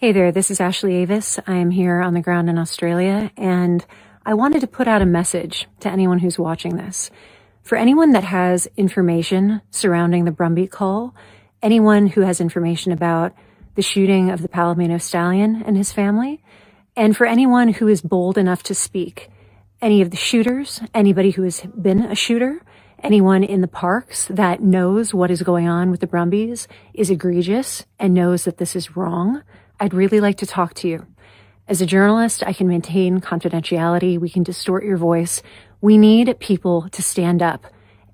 Hey there, this is Ashley Avis. I am here on the ground in Australia, and I wanted to put out a message to anyone who's watching this. For anyone that has information surrounding the Brumby cull, anyone who has information about the shooting of the Palomino stallion and his family, and for anyone who is bold enough to speak, any of the shooters, anybody who has been a shooter, anyone in the parks that knows what is going on with the Brumbies is egregious and knows that this is wrong, I'd really like to talk to you. As a journalist, I can maintain confidentiality. We can distort your voice. We need people to stand up.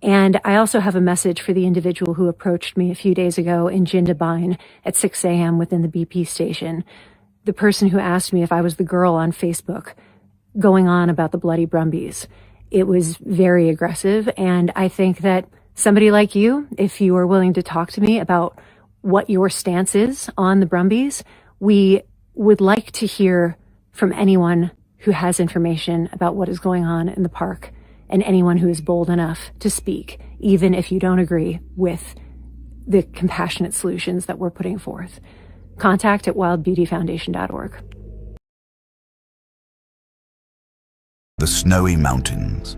And I also have a message for the individual who approached me a few days ago in Jindabyne at 6 a.m. within the BP station. The person who asked me if I was the girl on Facebook going on about the bloody Brumbies. It was very aggressive. And I think that somebody like you, if you are willing to talk to me about what your stance is on the Brumbies, we would like to hear from anyone who has information about what is going on in the park and anyone who is bold enough to speak, even if you don't agree with the compassionate solutions that we're putting forth. Contact at wildbeautyfoundation.org. The snowy mountains,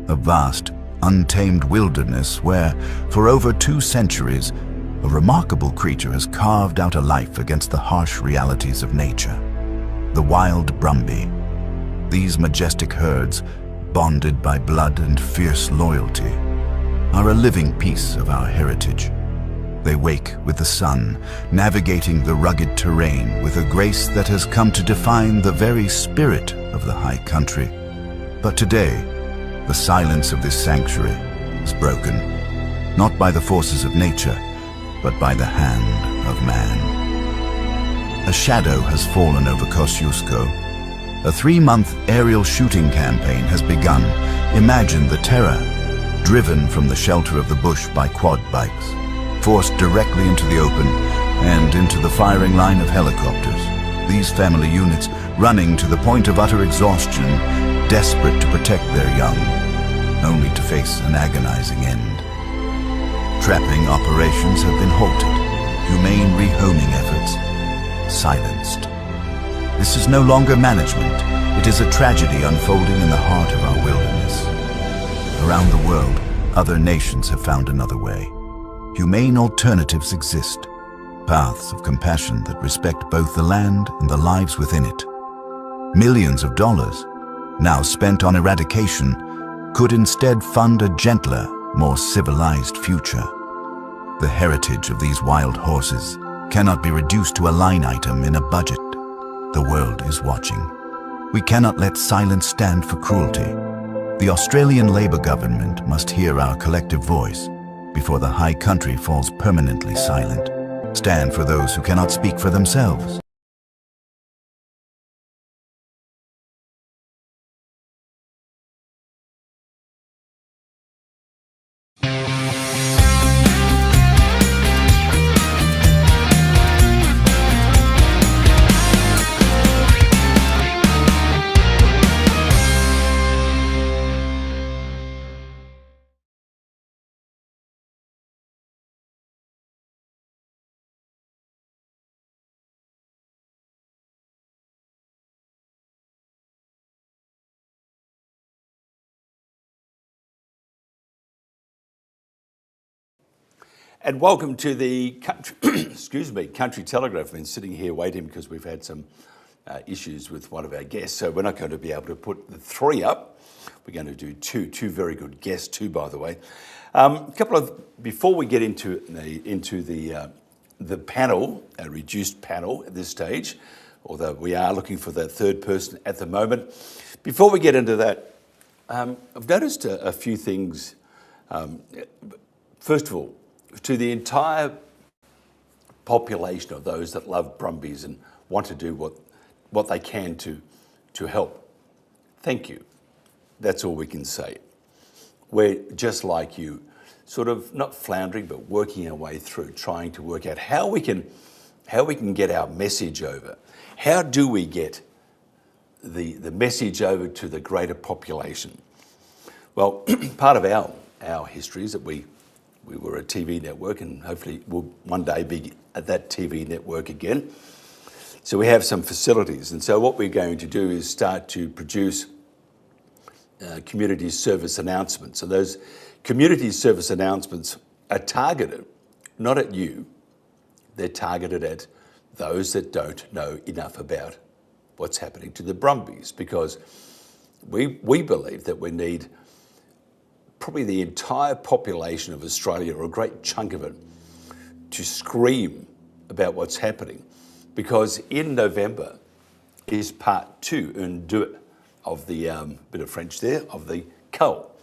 a vast, untamed wilderness where, for over 2 centuries, a remarkable creature has carved out a life against the harsh realities of nature. The wild Brumby. These majestic herds, bonded by blood and fierce loyalty, are a living piece of our heritage. They wake with the sun, navigating the rugged terrain with a grace that has come to define the very spirit of the high country. But today, the silence of this sanctuary is broken, not by the forces of nature, but by the hand of man. A shadow has fallen over Kosciuszko. A 3-month aerial shooting campaign has begun. Imagine the terror, driven from the shelter of the bush by quad bikes, forced directly into the open and into the firing line of helicopters. These family units running to the point of utter exhaustion, desperate to protect their young, only to face an agonizing end. Trapping operations have been halted, humane rehoming efforts silenced. This is no longer management. It is a tragedy unfolding in the heart of our wilderness. Around the world, other nations have found another way. Humane alternatives exist, paths of compassion that respect both the land and the lives within it. Millions of dollars, now spent on eradication, could instead fund a gentler, more civilized future. The heritage of these wild horses cannot be reduced to a line item in a budget. The world is watching. We cannot let silence stand for cruelty. The Australian Labor government must hear our collective voice before the high country falls permanently silent. Stand for those who cannot speak for themselves. And welcome to the Country Telegraph. I've been sitting here waiting because we've had some issues with one of our guests, so we're not going to be able to put the 3 up. We're going to do two very good guests too, by the way. Before we get into the panel, a reduced panel at this stage, although we are looking for that third person at the moment. Before we get into that, I've noticed a few things. First of all, to the entire population of those that love Brumbies and want to do what they can to help, thank you. That's all we can say. We're just like you, sort of not floundering, but working our way through, trying to work out how we can get our message over. How do we get the message over to the greater population? Well, part of our history is that we were a TV network, and hopefully we'll one day be at that TV network again. So we have some facilities. And so what we're going to do is start to produce community service announcements. And those community service announcements are targeted not at you, they're targeted at those that don't know enough about what's happening to the brumbies, because we believe that we need probably the entire population of Australia, or a great chunk of it, to scream about what's happening. Because in November is part 2, un deux, of the, bit of French there, of the cull.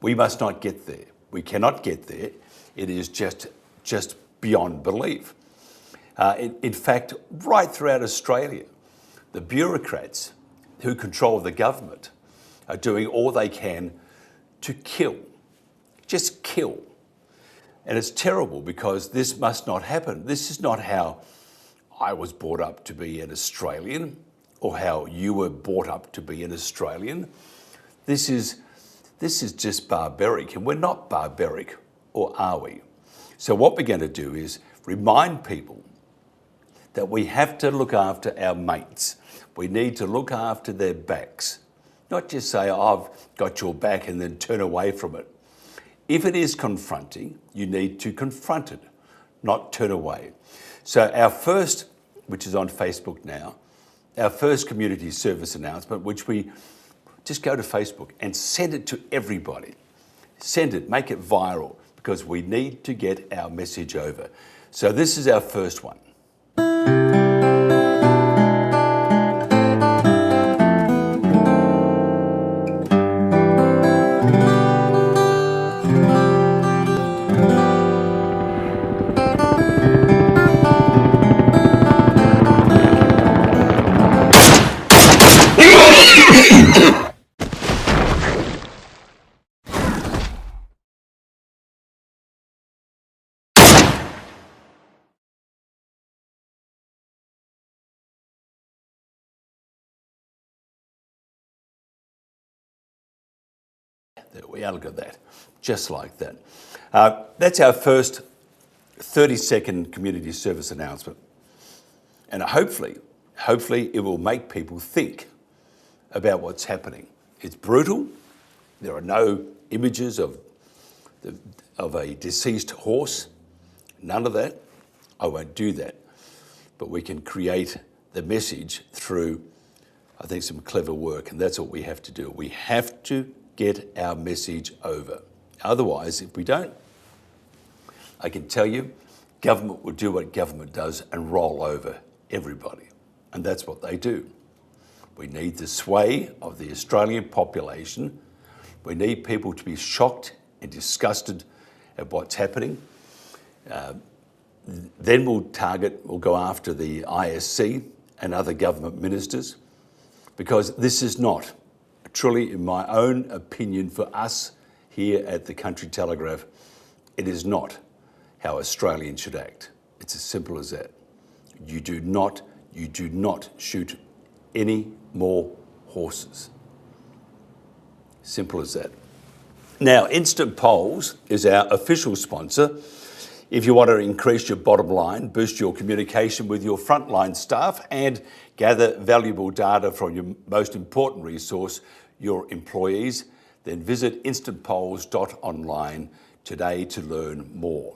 We must not get there. We cannot get there. It is just beyond belief. In fact, right throughout Australia, the bureaucrats who control the government are doing all they can to kill, just kill. And it's terrible, because this must not happen. This is not how I was brought up to be an Australian, or how you were brought up to be an Australian. This is just barbaric, and we're not barbaric, or are we? So what we're going to do is remind people that we have to look after our mates. We need to look after their backs. Not just say, oh, I've got your back, and then turn away from it. If it is confronting, you need to confront it, not turn away. So our first, which is on Facebook now, our first community service announcement, which we just go to Facebook and send it to everybody. Send it, make it viral, because we need to get our message over. So this is our first one. There we are, look at that, just like that. That's our first 30-second community service announcement. And hopefully it will make people think about what's happening. It's brutal. There are no images of a deceased horse, none of that. I won't do that. But we can create the message through, I think, some clever work, and that's what we have to do. We have to get our message over. Otherwise, if we don't, I can tell you, government will do what government does and roll over everybody. And that's what they do. We need the sway of the Australian population. We need people to be shocked and disgusted at what's happening. Then we'll go after the ISC and other government ministers, because this is not, truly, in my own opinion, for us here at the Country Telegraph, it is not how Australians should act. It's as simple as that. You do not shoot any more horses. Simple as that. Now, Instant Polls is our official sponsor. If you want to increase your bottom line, boost your communication with your frontline staff, and gather valuable data from your most important resource, your employees, then visit instantpolls.online today to learn more.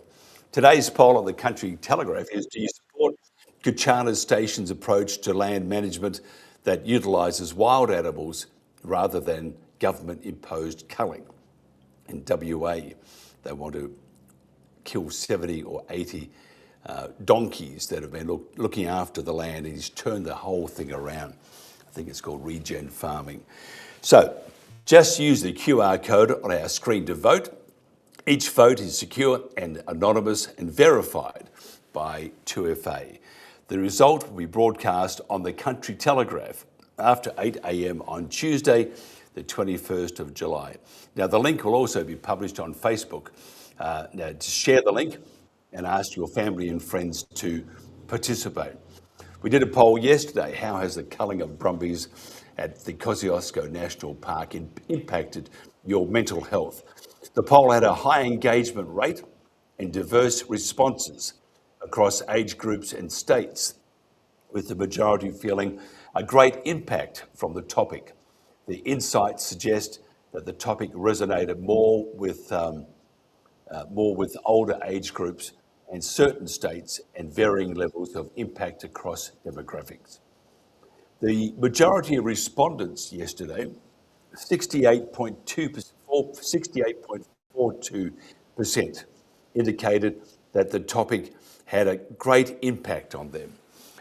Today's poll on the Country Telegraph is: do you support Kosciuszko Station's approach to land management that utilises wild animals rather than government-imposed culling? In WA, they want to kill 70 or 80 donkeys that have been looking after the land, and he's turned the whole thing around. I think it's called regen farming. So just use the QR code on our screen to vote. Each vote is secure and anonymous and verified by 2FA. The result will be broadcast on the Country Telegraph after 8 a.m. on Tuesday, the 21st of July. Now, the link will also be published on Facebook. Now, to share the link and ask your family and friends to participate. We did a poll yesterday: how has the culling of brumbies at the Kosciuszko National Park impacted your mental health? The poll had a high engagement rate and diverse responses across age groups and states. with the majority feeling a great impact from the topic. The insights suggest that the topic resonated more with older age groups and certain states and varying levels of impact across demographics. The majority of respondents yesterday, 68.42%, indicated that the topic had a great impact on them.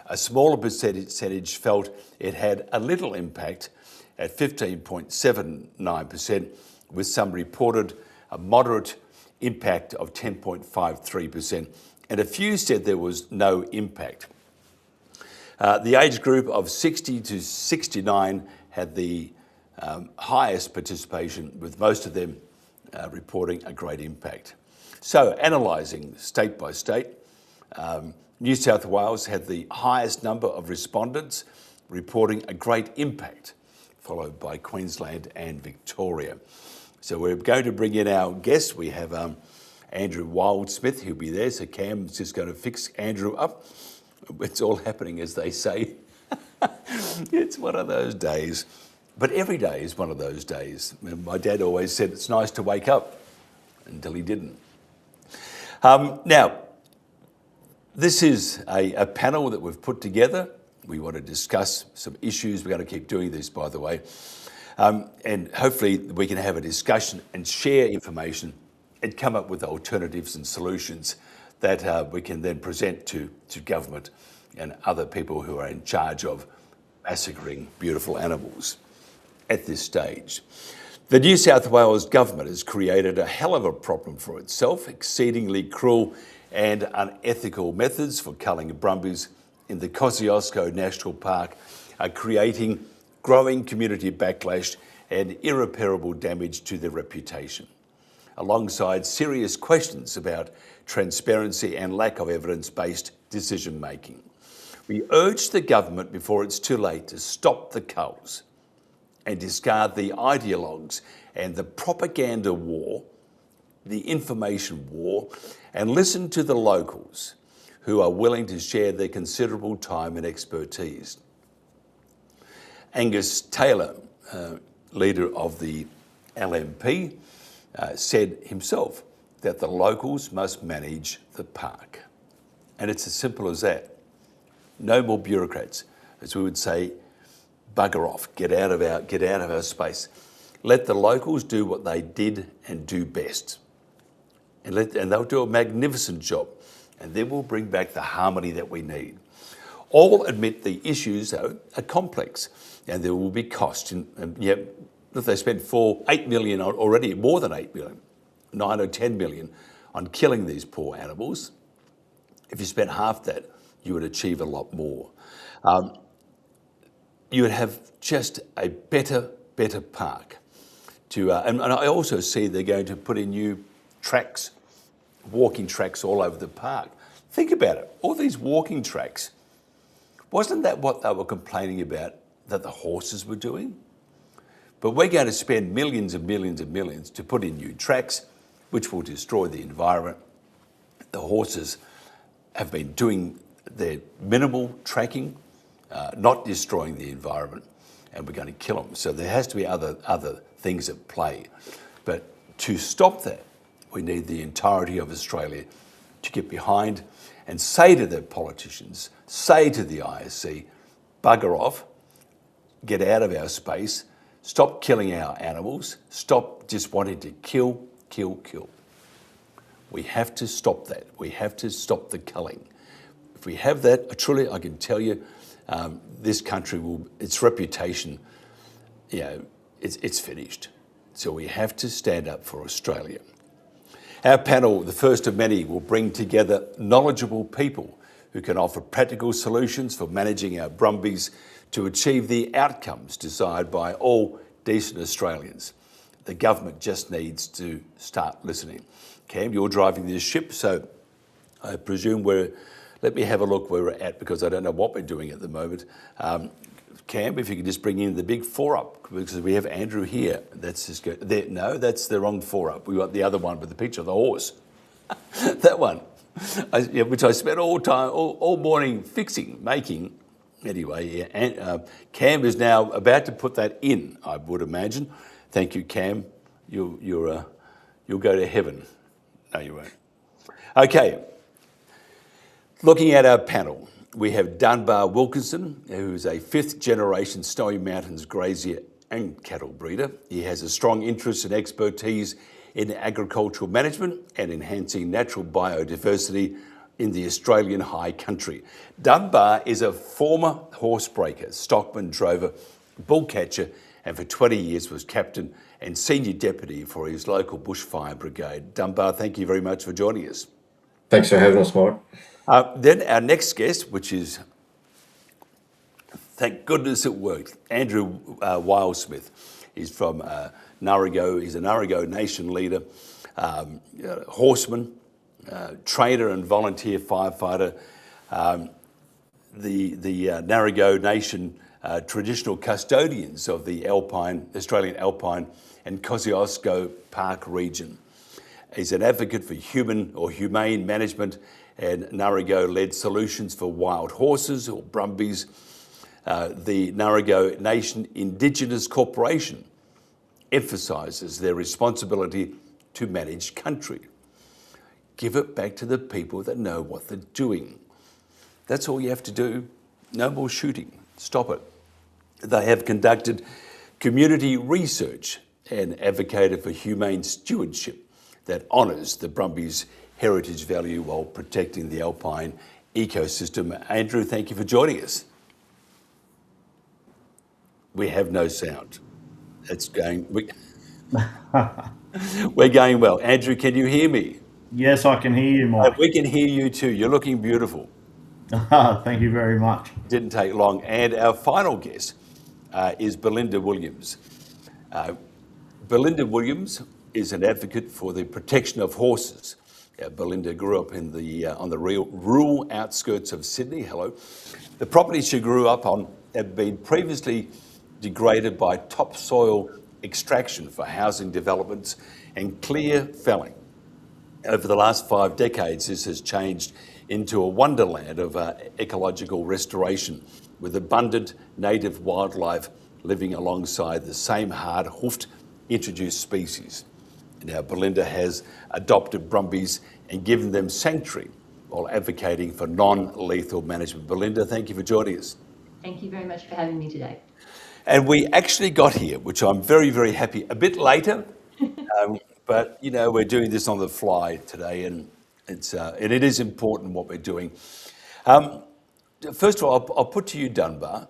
A smaller percentage felt it had a little impact at 15.79%, with some reported a moderate impact of 10.53%, and a few said there was no impact. The age group of 60 to 69 had the highest participation, with most of them reporting a great impact. So, analysing state by state, New South Wales had the highest number of respondents reporting a great impact, followed by Queensland and Victoria. So we're going to bring in our guest. We have Andrew Wildsmith, who'll be there. So Cam's just going to fix Andrew up. It's all happening, as they say. It's one of those days. But every day is one of those days. My dad always said it's nice to wake up, until he didn't. Now, this is a panel that we've put together. We want to discuss some issues. We're going to keep doing this, by the way. And hopefully we can have a discussion and share information and come up with alternatives and solutions that we can then present to government and other people who are in charge of massacring beautiful animals at this stage. The New South Wales Government has created a hell of a problem for itself. Exceedingly cruel and unethical methods for culling brumbies in the Kosciuszko National Park are creating growing community backlash and irreparable damage to their reputation, alongside serious questions about transparency and lack of evidence-based decision-making. We urge the government before it's too late to stop the culls and discard the ideologues and the propaganda war, the information war, and listen to the locals who are willing to share their considerable time and expertise. Angus Taylor, leader of the LNP, said himself that the locals must manage the park. And it's as simple as that. No more bureaucrats. As we would say, bugger off, get out of our space. Let the locals do what they did and do best. And they'll do a magnificent job. And then we'll bring back the harmony that we need. All admit the issues, though, are complex, and there will be cost. And yet, if they spent $8 million already, more than 8 million, 9 or 10 million on killing these poor animals, if you spent half that, you would achieve a lot more. You would have just a better park. And I also see they're going to put in new tracks, walking tracks all over the park. Think about it, all these walking tracks. Wasn't that what they were complaining about that the horses were doing? But we're going to spend millions and millions and millions to put in new tracks, which will destroy the environment. The horses have been doing their minimal tracking, not destroying the environment, and we're going to kill them. So there has to be other things at play. But to stop that, we need the entirety of Australia to get behind and say to the politicians, say to the ISC, bugger off, get out of our space, stop killing our animals, stop just wanting to kill. We have to stop that. We have to stop the culling. If we have that, truly, I can tell you, this country its reputation, it's finished. So we have to stand up for Australia. Our panel, the first of many, will bring together knowledgeable people who can offer practical solutions for managing our brumbies to achieve the outcomes desired by all decent Australians. The government just needs to start listening. Cam, you're driving this ship, so I presume let me have a look where we're at, because I don't know what we're doing at the moment. Cam, if you could just bring in the big 4-up, because we have Andrew here. That's just good. There, no, that's the wrong 4-up. We got the other one with the picture of the horse. That one, which I spent all morning making. Anyway, yeah, and Cam is now about to put that in, I would imagine. Thank you, Cam. You'll go to heaven. No, you won't. Okay. Looking at our panel, we have Dunbar Wilkinson, who is a fifth-generation Snowy Mountains grazier and cattle breeder. He has a strong interest and expertise in agricultural management and enhancing natural biodiversity in the Australian high country. Dunbar is a former horsebreaker, stockman, drover, bull catcher, and for 20 years was captain and senior deputy for his local bushfire brigade. Dunbar, thank you very much for joining us. Thanks for having us, Mike. Then our next guest, which is, thank goodness it worked, Andrew Wilesmith. He's from Ngarigo. He's a Ngarigo Nation leader, horseman, trainer and volunteer firefighter. The Ngarigo Nation traditional custodians of the Australian Alpine and Kosciuszko Park region. He's an advocate for humane management and Ngarigo-led solutions for wild horses or brumbies. The Ngarigo Nation Indigenous Corporation emphasises their responsibility to manage country. Give it back to the people that know what they're doing. That's all you have to do. No more shooting. Stop it. They have conducted community research and advocated for humane stewardship that honours the brumbies' heritage value while protecting the alpine ecosystem. Andrew, thank you for joining us. We have no sound. It's going. We're going well. Andrew, can you hear me? Yes, I can hear you, Mike. We can hear you too. You're looking beautiful. Thank you very much. Didn't take long. And our final guest is Belinda Williams. Belinda Williams is an advocate for the protection of horses. Belinda grew up in on the rural outskirts of Sydney. Hello. The property she grew up on had been previously degraded by topsoil extraction for housing developments and clear felling. Over the last 5 decades, this has changed into a wonderland of ecological restoration with abundant native wildlife living alongside the same hard-hoofed introduced species. Now, Belinda has adopted brumbies and given them sanctuary while advocating for non-lethal management. Belinda, thank you for joining us. Thank you very much for having me today. And we actually got here, which I'm very, very happy, a bit later, but you know, we're doing this on the fly today, and it is important what we're doing. First of all, I'll put to you, Dunbar,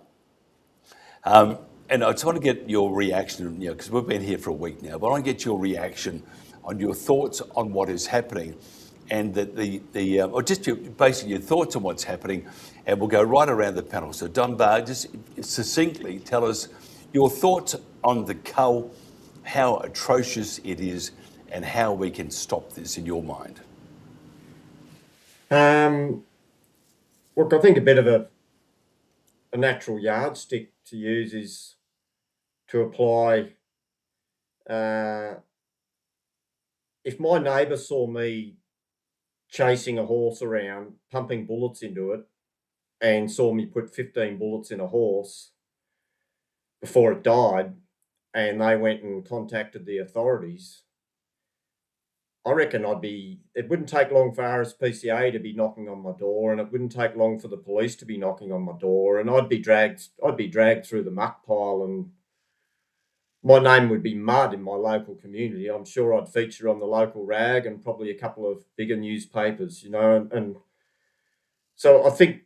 and I just want to get your reaction, because we've been here for a week now, but I want to get your reaction on your thoughts on what is happening, and that basically your thoughts on what's happening, and we'll go right around the panel. So Dunbar, just succinctly tell us your thoughts on the cull, how atrocious it is, and how we can stop this in your mind. Look, I think a bit of a natural yardstick to use is to apply. If my neighbour saw me chasing a horse around, pumping bullets into it, and saw me put 15 bullets in a horse before it died, and they went and contacted the authorities, I reckon it wouldn't take long for RSPCA to be knocking on my door, and it wouldn't take long for the police to be knocking on my door, and I'd be dragged through the muck pile, and my name would be mud in my local community. I'm sure I'd feature on the local rag and probably a couple of bigger newspapers, and so I think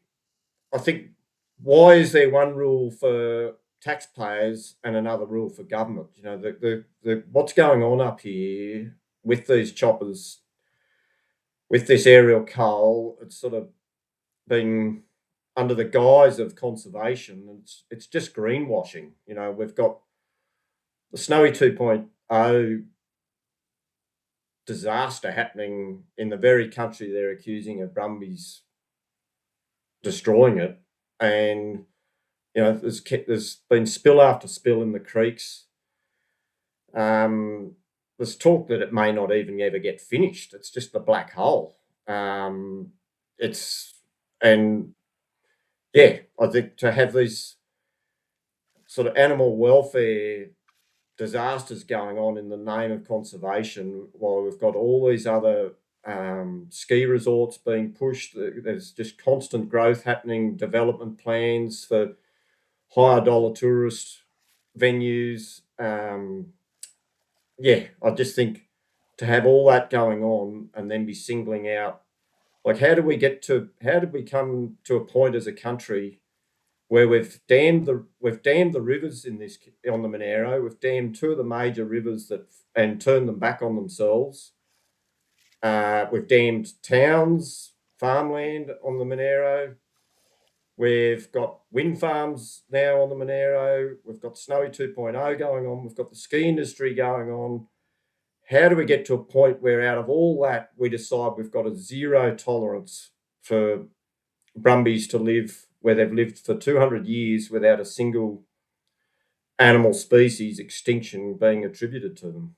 why is there one rule for taxpayers and another rule for government? The what's going on up here with these choppers, with this aerial cull, it's sort of been under the guise of conservation. It's just greenwashing. We've got the Snowy 2.0 disaster happening in the very country they're accusing of brumbies destroying it, and there's been spill after spill in the creeks. There's talk that it may not even ever get finished. It's just the black hole. yeah, I think to have these sort of animal welfare disasters going on in the name of conservation, while we've got all these other ski resorts being pushed, there's just constant growth happening, development plans for higher dollar tourist venues. Yeah, I just think to have all that going on and then be singling out, like, how did we come to a point as a country where we've dammed the rivers on the Monero, we've dammed two of the major rivers and turned them back on themselves. We've dammed towns, farmland on the Monero. We've got wind farms now on the Monero. We've got Snowy 2.0 going on. We've got the ski industry going on. How do we get to a point where out of all that, we decide we've got a zero tolerance for brumbies to live where they've lived for 200 years without a single animal species extinction being attributed to them?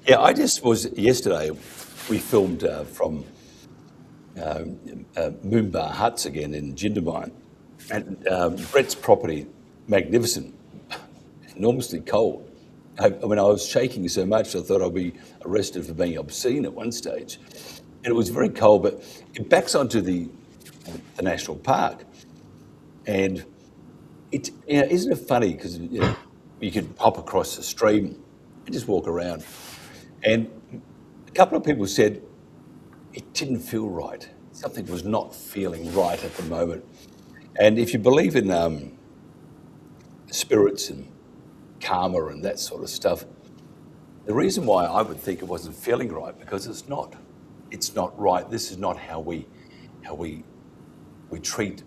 Yeah, I just was yesterday. We filmed from Moomba Huts again in Jindabyne, and Brett's property, magnificent, enormously cold. I mean, I was shaking so much I thought I'd be arrested for being obscene at one stage, and it was very cold. But it backs onto the national park, and it isn't it funny because you could hop across the stream and just walk around. And a couple of people said it didn't feel right. Something was not feeling right at the moment. And if you believe in spirits and karma and that sort of stuff, the reason why I would think it wasn't feeling right, because it's not. It's not right. This is not how we treat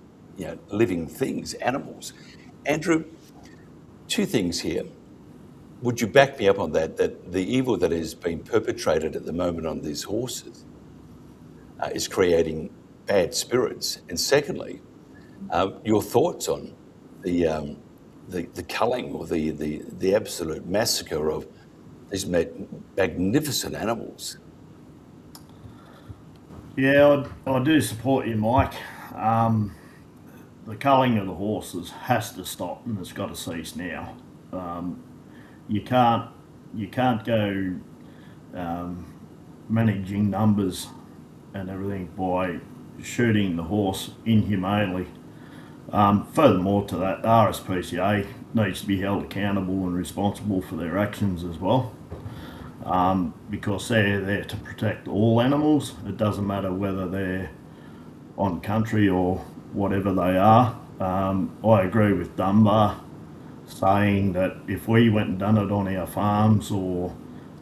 living things, animals. Andrew, two things here. Would you back me up on that the evil that is being perpetrated at the moment on these horses is creating bad spirits? And secondly, your thoughts on the culling or the absolute massacre of these magnificent animals? Yeah, I do support you, Mike. The culling of the horses has to stop, and it's got to cease now. You can't go managing numbers and everything by shooting the horse inhumanely. Furthermore to that, the RSPCA needs to be held accountable and responsible for their actions as well, because they're there to protect all animals. It doesn't matter whether they're on country or whatever they are. I agree with Dunbar saying that if we went and done it on our farms or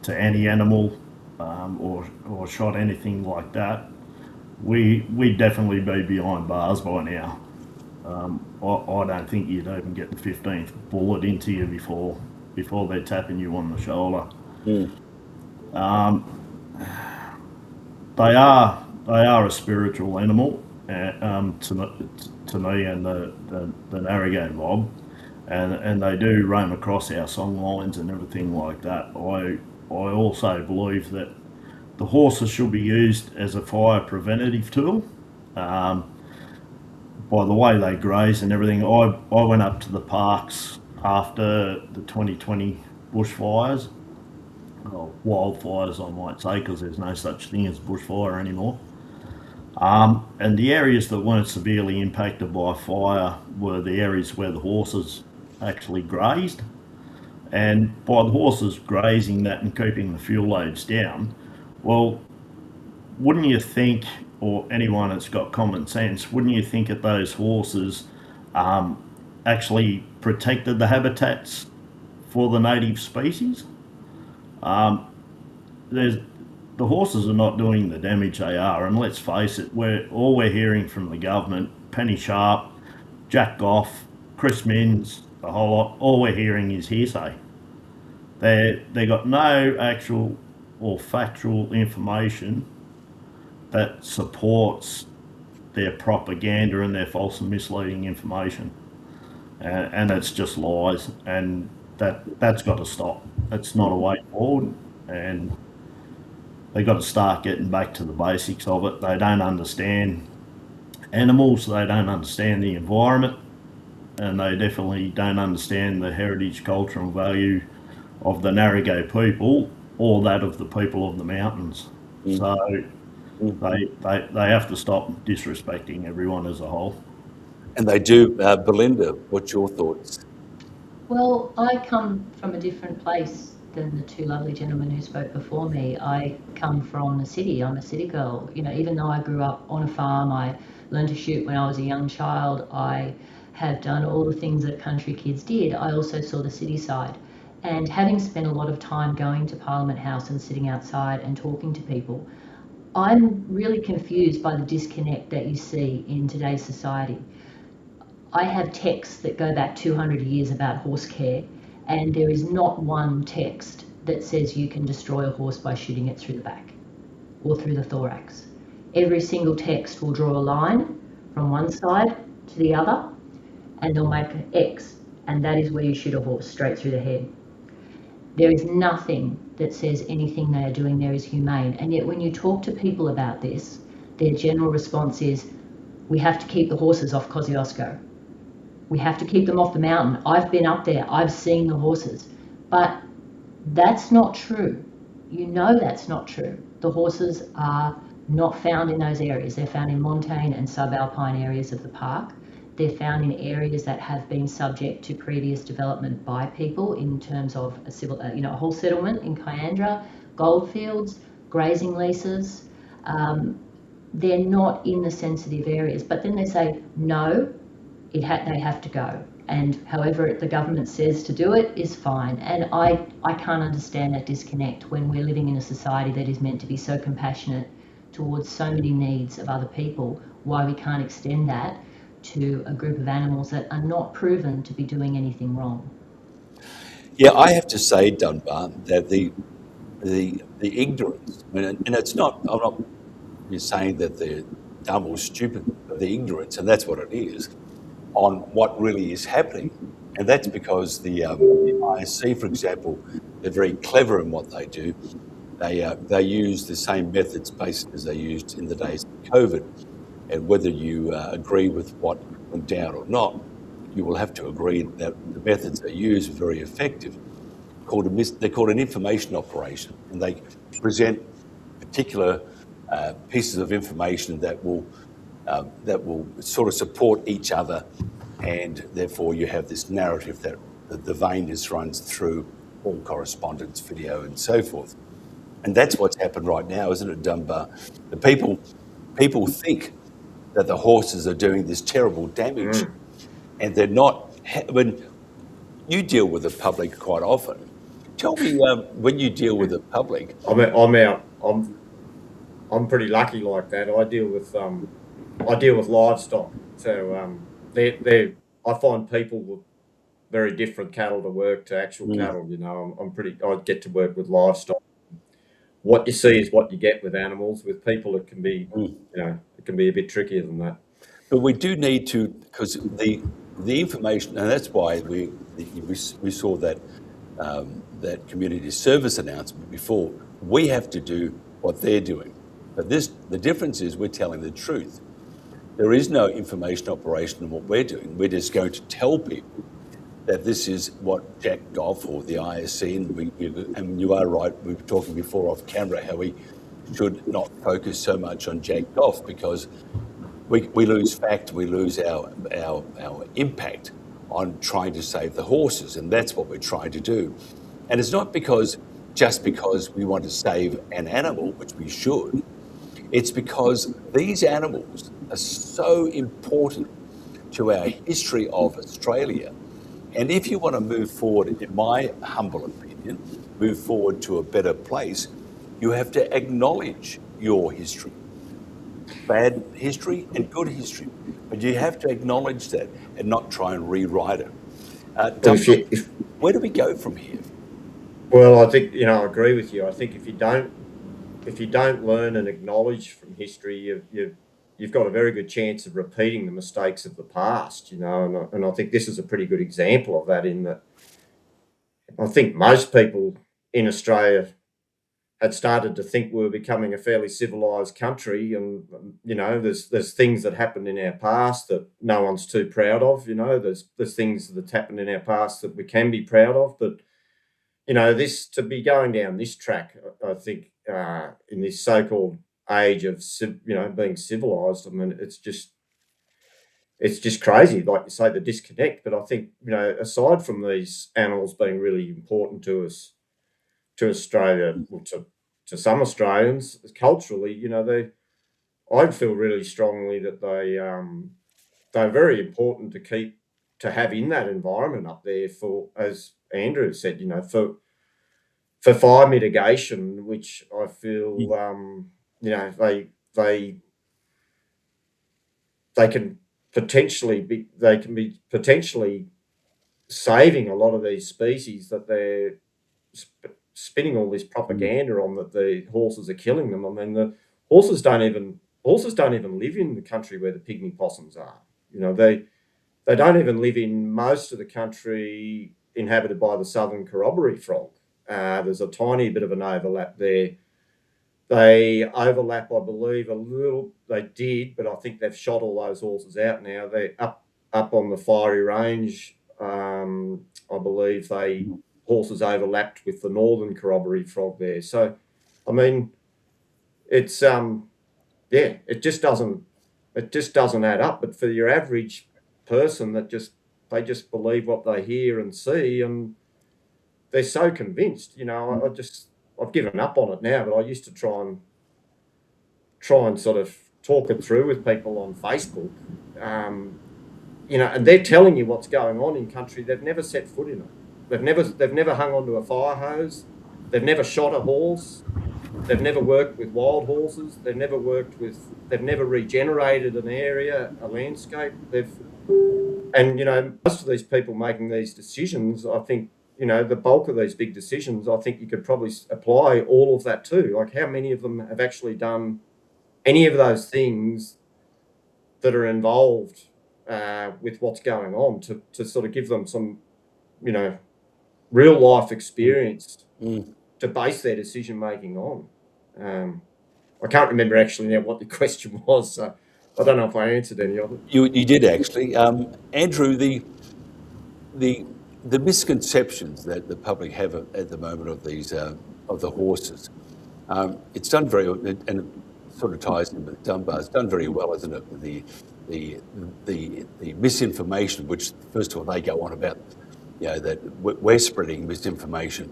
to any animal or shot anything like that, we'd definitely be behind bars by now. I don't think you'd even get the 15th bullet into you before they're tapping you on the shoulder. They are a spiritual animal to me and the Narragain mob, and they do roam across our song lines and everything like that. I also believe that the horses should be used as a fire preventative tool. By the way they graze and everything, I went up to the parks after the 2020 bushfires, or wildfires I might say, because there's no such thing as bushfire anymore. And the areas that weren't severely impacted by fire were the areas where the horses actually grazed. And by the horses grazing that and keeping the fuel loads down, well, wouldn't you think, or anyone that's got common sense, wouldn't you think that those horses actually protected the habitats for the native species? The horses are not doing the damage they are, and let's face it, all we're hearing from the government, Penny Sharp, Jack Goff, Chris Minns, the whole lot, all we're hearing is hearsay. They got no actual or factual information that supports their propaganda and their false and misleading information, and it's just lies, and that's got to stop. It's not a way forward, and they got to start getting back to the basics of it. They don't understand animals. They don't understand the environment, and they definitely don't understand the heritage, culture and value of the Narragain people or that of the people of the mountains. So they have to stop disrespecting everyone as a whole. And they do. Belinda, what's your thoughts? Well, I come from a different place than the two lovely gentlemen who spoke before me. I come from the city. I'm a city girl. You know, even though I grew up on a farm, I learned to shoot when I was a young child. I have done all the things that country kids did. I also saw the city side. And having spent a lot of time going to Parliament House and sitting outside and talking to people, I'm really confused by the disconnect that you see in today's society. I have texts that go back 200 years about horse care, and there is not one text that says you can destroy a horse by shooting it through the back or through the thorax. Every single text will draw a line from one side to the other, and they'll make an X, and that is where you shoot a horse, straight through the head. There is nothing that says anything they are doing there is humane, and yet when you talk to people about this, their general response is, we have to keep the horses off Kosciuszko. We have to keep them off the mountain. I've been up there, I've seen the horses. But that's not true. You know that's not true. The horses are not found in those areas. They're found in montane and subalpine areas of the park. They're found in areas that have been subject to previous development by people in terms of a civil, a whole settlement in Kyandra, goldfields, grazing leases. They're not in the sensitive areas. But then they say, no, they have to go. And however the government says to do it is fine. And I can't understand that disconnect when we're living in a society that is meant to be so compassionate towards so many needs of other people, why we can't extend that to a group of animals that are not proven to be doing anything wrong. Yeah, I have to say, Dunbar, that the ignorance, and it's not, I'm not saying that they're dumb or stupid, but the ignorance, and that's what it is, on what really is happening. And that's because the ISC, for example, they're very clever in what they do. They use the same methods basically as they used in the days of COVID. And whether you agree with what went down or not, you will have to agree that the methods they use are very effective. They're called an information operation, and they present particular pieces of information that will sort of support each other, and therefore you have this narrative that the vein just runs through all correspondence, video, and so forth. And that's what's happened right now, isn't it, Dunbar? The people think that the horses are doing this terrible damage, and they're not. When you deal with the public quite often, tell me when you deal with the public. I'm pretty lucky like that. I deal with livestock, so I find people with very different cattle to work to actual cattle. You know, I get to work with livestock. What you see is what you get with animals. With people, it can be, it can be a bit trickier than that. But we do need to, because the information, and that's why we saw that that community service announcement before. We have to do what they're doing, but the difference is we're telling the truth. There is no information operation in what we're doing. We're just going to tell people that this is what Jack Goff or the ISC, and you are right, we were talking before off camera how we should not focus so much on Jack Goff, because we lose fact, we lose our impact on trying to save the horses, and that's what we're trying to do. And it's not just because we want to save an animal, which we should. It's because these animals are so important to our history of Australia. And if you want to move forward, in my humble opinion, move forward to a better place, you have to acknowledge your history. Bad history and good history. But you have to acknowledge that and not try and rewrite it. Where do we go from here? Well, I think, I agree with you. I think if you don't learn and acknowledge from history, you've got a very good chance of repeating the mistakes of the past, and I think this is a pretty good example of that, in that I think most people in Australia had started to think we were becoming a fairly civilized country, and there's things that happened in our past that no one's too proud of. There's things that's happened in our past that we can be proud of, but this to be going down this track, I think in this so-called age of being civilized, I mean, it's just crazy, like you say, the disconnect. But I think aside from these animals being really important to us, to Australia, well, to some Australians, culturally, I'd feel really strongly that they're very important to have in that environment up there for, as Andrew said, for fire mitigation, which I feel they can be potentially saving a lot of these species that they're spinning all this propaganda on, that the horses are killing them. I mean, the horses don't even live in the country where the pygmy possums are. They don't even live in most of the country inhabited by the southern corroboree frog. There's a tiny bit of an overlap there. They overlap, I believe, a little. They did, but I think they've shot all those horses out now. They're up on the Fiery Range. I believe horses overlapped with the northern corroboree frog there. So, I mean, it's it just doesn't add up. But for your average person, they just believe what they hear and see, and they're so convinced. I've given up on it now, but I used to try and sort of talk it through with people on Facebook. And they're telling you what's going on in country. They've never set foot in it. They've never hung onto a fire hose. They've never shot a horse. They've never worked with wild horses. They've never regenerated an area, a landscape. Most of these people making these decisions, I think, the bulk of these big decisions, I think you could probably apply all of that too. Like, how many of them have actually done any of those things that are involved with what's going on to sort of give them some, real life experience to base their decision making on. I can't remember actually now what the question was, so I don't know if I answered any of it. You did actually, Andrew. The misconceptions that the public have at the moment of these of the horses, it's done very, and it sort of ties in with Dunbar. It's done very well, isn't it? The misinformation, which first of all they go on about, that we're spreading misinformation.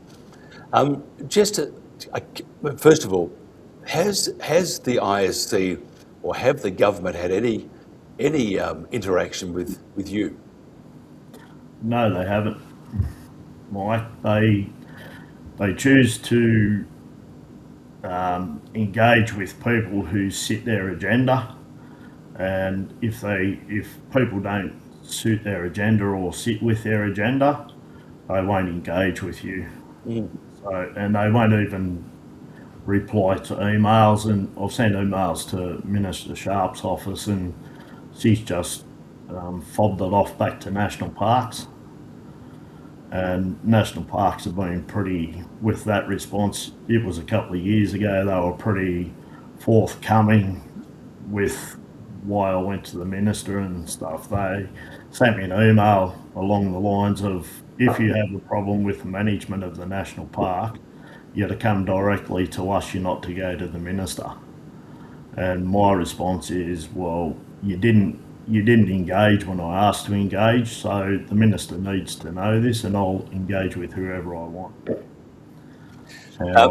First of all, has the ISC or have the government had any interaction with you? No, they haven't, Mike. They choose to engage with people who sit their agenda, and if people don't suit their agenda or sit with their agenda, they won't engage with you. So, and they won't even reply to emails. And I've sent emails to Minister Sharp's office, and she's just fobbed it off back to national parks. And national parks have been pretty, with that response, it was a couple of years ago, they were pretty forthcoming with why I went to the minister and stuff. They sent me an email along the lines of, if you have a problem with the management of the national park, you're to come directly to us, you're not to go to the minister. And my response is, well, you didn't engage when I asked to engage, so the minister needs to know this, and I'll engage with whoever I want. And I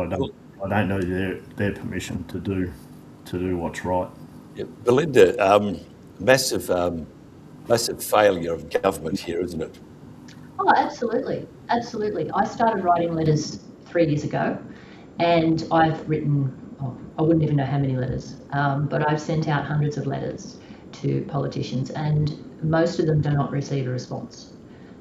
don't know their permission to do what's right. Yeah, Belinda, massive failure of government here, isn't it? Oh, absolutely. I started writing letters 3 years ago, and I've written, I wouldn't even know how many letters, but I've sent out hundreds of letters to politicians, and most of them do not receive a response.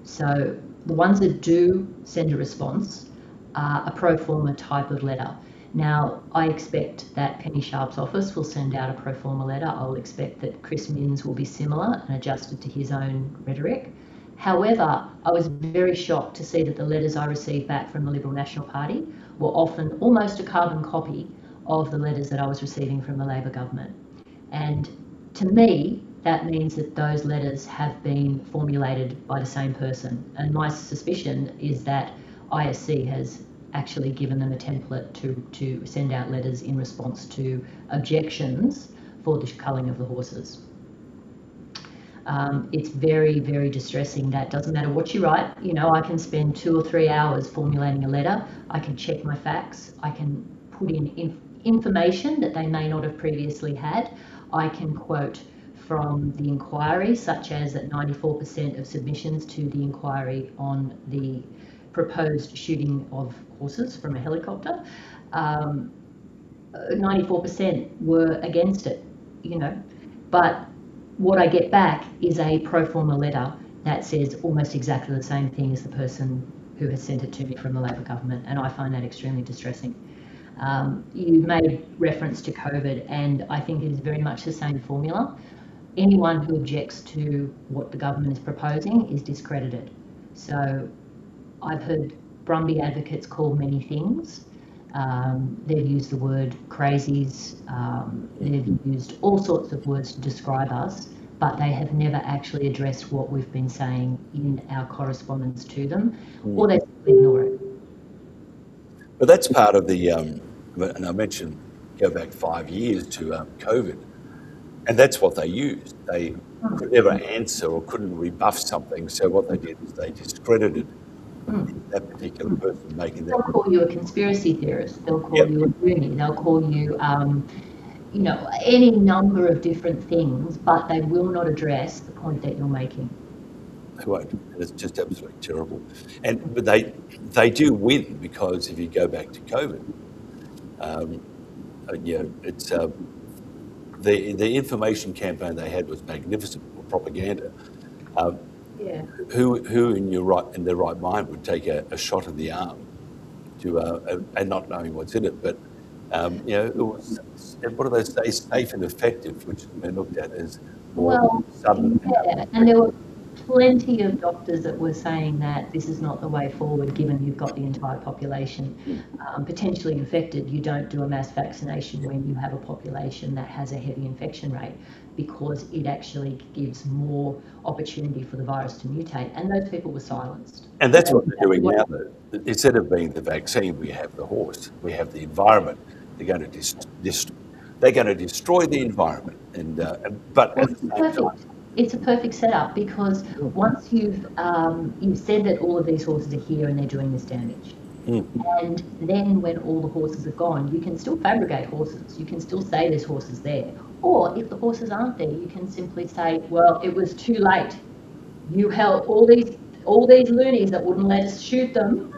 So the ones that do send a response are a pro forma type of letter. Now, I expect that Penny Sharp's office will send out a pro forma letter. I'll expect that Chris Minns will be similar and adjusted to his own rhetoric. However, I was very shocked to see that the letters I received back from the Liberal National Party were often almost a carbon copy of the letters that I was receiving from the Labor government. And to me, that means that those letters have been formulated by the same person. And my suspicion is that ISC has actually given them a template to send out letters in response to objections for the culling of the horses. It's very, very distressing. That doesn't matter what you write. You know, I can spend 2 or 3 hours formulating a letter. I can check my facts. I can put in information that they may not have previously had. I can quote from the inquiry, such as that 94% of submissions to the inquiry on the proposed shooting of horses from a helicopter, 94% were against it, you know. But what I get back is a pro forma letter that says almost exactly the same thing as the person who has sent it to me from the Labor government, and I find that extremely distressing. You made reference to COVID, and I think it is very much the same formula. Anyone who objects to what the government is proposing is discredited. So I've heard Brumby advocates called many things. They've used the word crazies, they've used all sorts of words to describe us, but they have never actually addressed what we've been saying in our correspondence to them, or they simply ignore it. But that's part of the, and I mentioned go back 5 years to COVID, and that's what they used. They could never answer or couldn't rebuff something, so what they did is they discredited that particular person making that. They'll call you a conspiracy theorist, they'll call you a loony, they'll call you, you know, any number of different things, but they will not address the point that you're making. They won't. It's just absolutely terrible. But they do win, because if you go back to COVID, it's the information campaign they had was magnificent, propaganda. Who in their right mind would take a shot in the arm to and not knowing what's in it? But it was, what do they say, safe and effective, which has been looked at as more sudden. Yeah, and there were plenty of doctors that were saying that this is not the way forward, given you've got the entire population potentially infected. You don't do a mass vaccination when you have a population that has a heavy infection rate, because it actually gives more opportunity for the virus to mutate, and those people were silenced. And that's what they're doing now. Instead of being the vaccine, we have the horse, we have the environment. They're going to destroy the environment, but at the same time, it's a perfect setup, because once you've said that all of these horses are here and they're doing this damage, and then when all the horses are gone, you can still fabricate horses. You can still say there's horses there. Or if the horses aren't there, you can simply say, well, it was too late. You held all these loonies that wouldn't let us shoot them.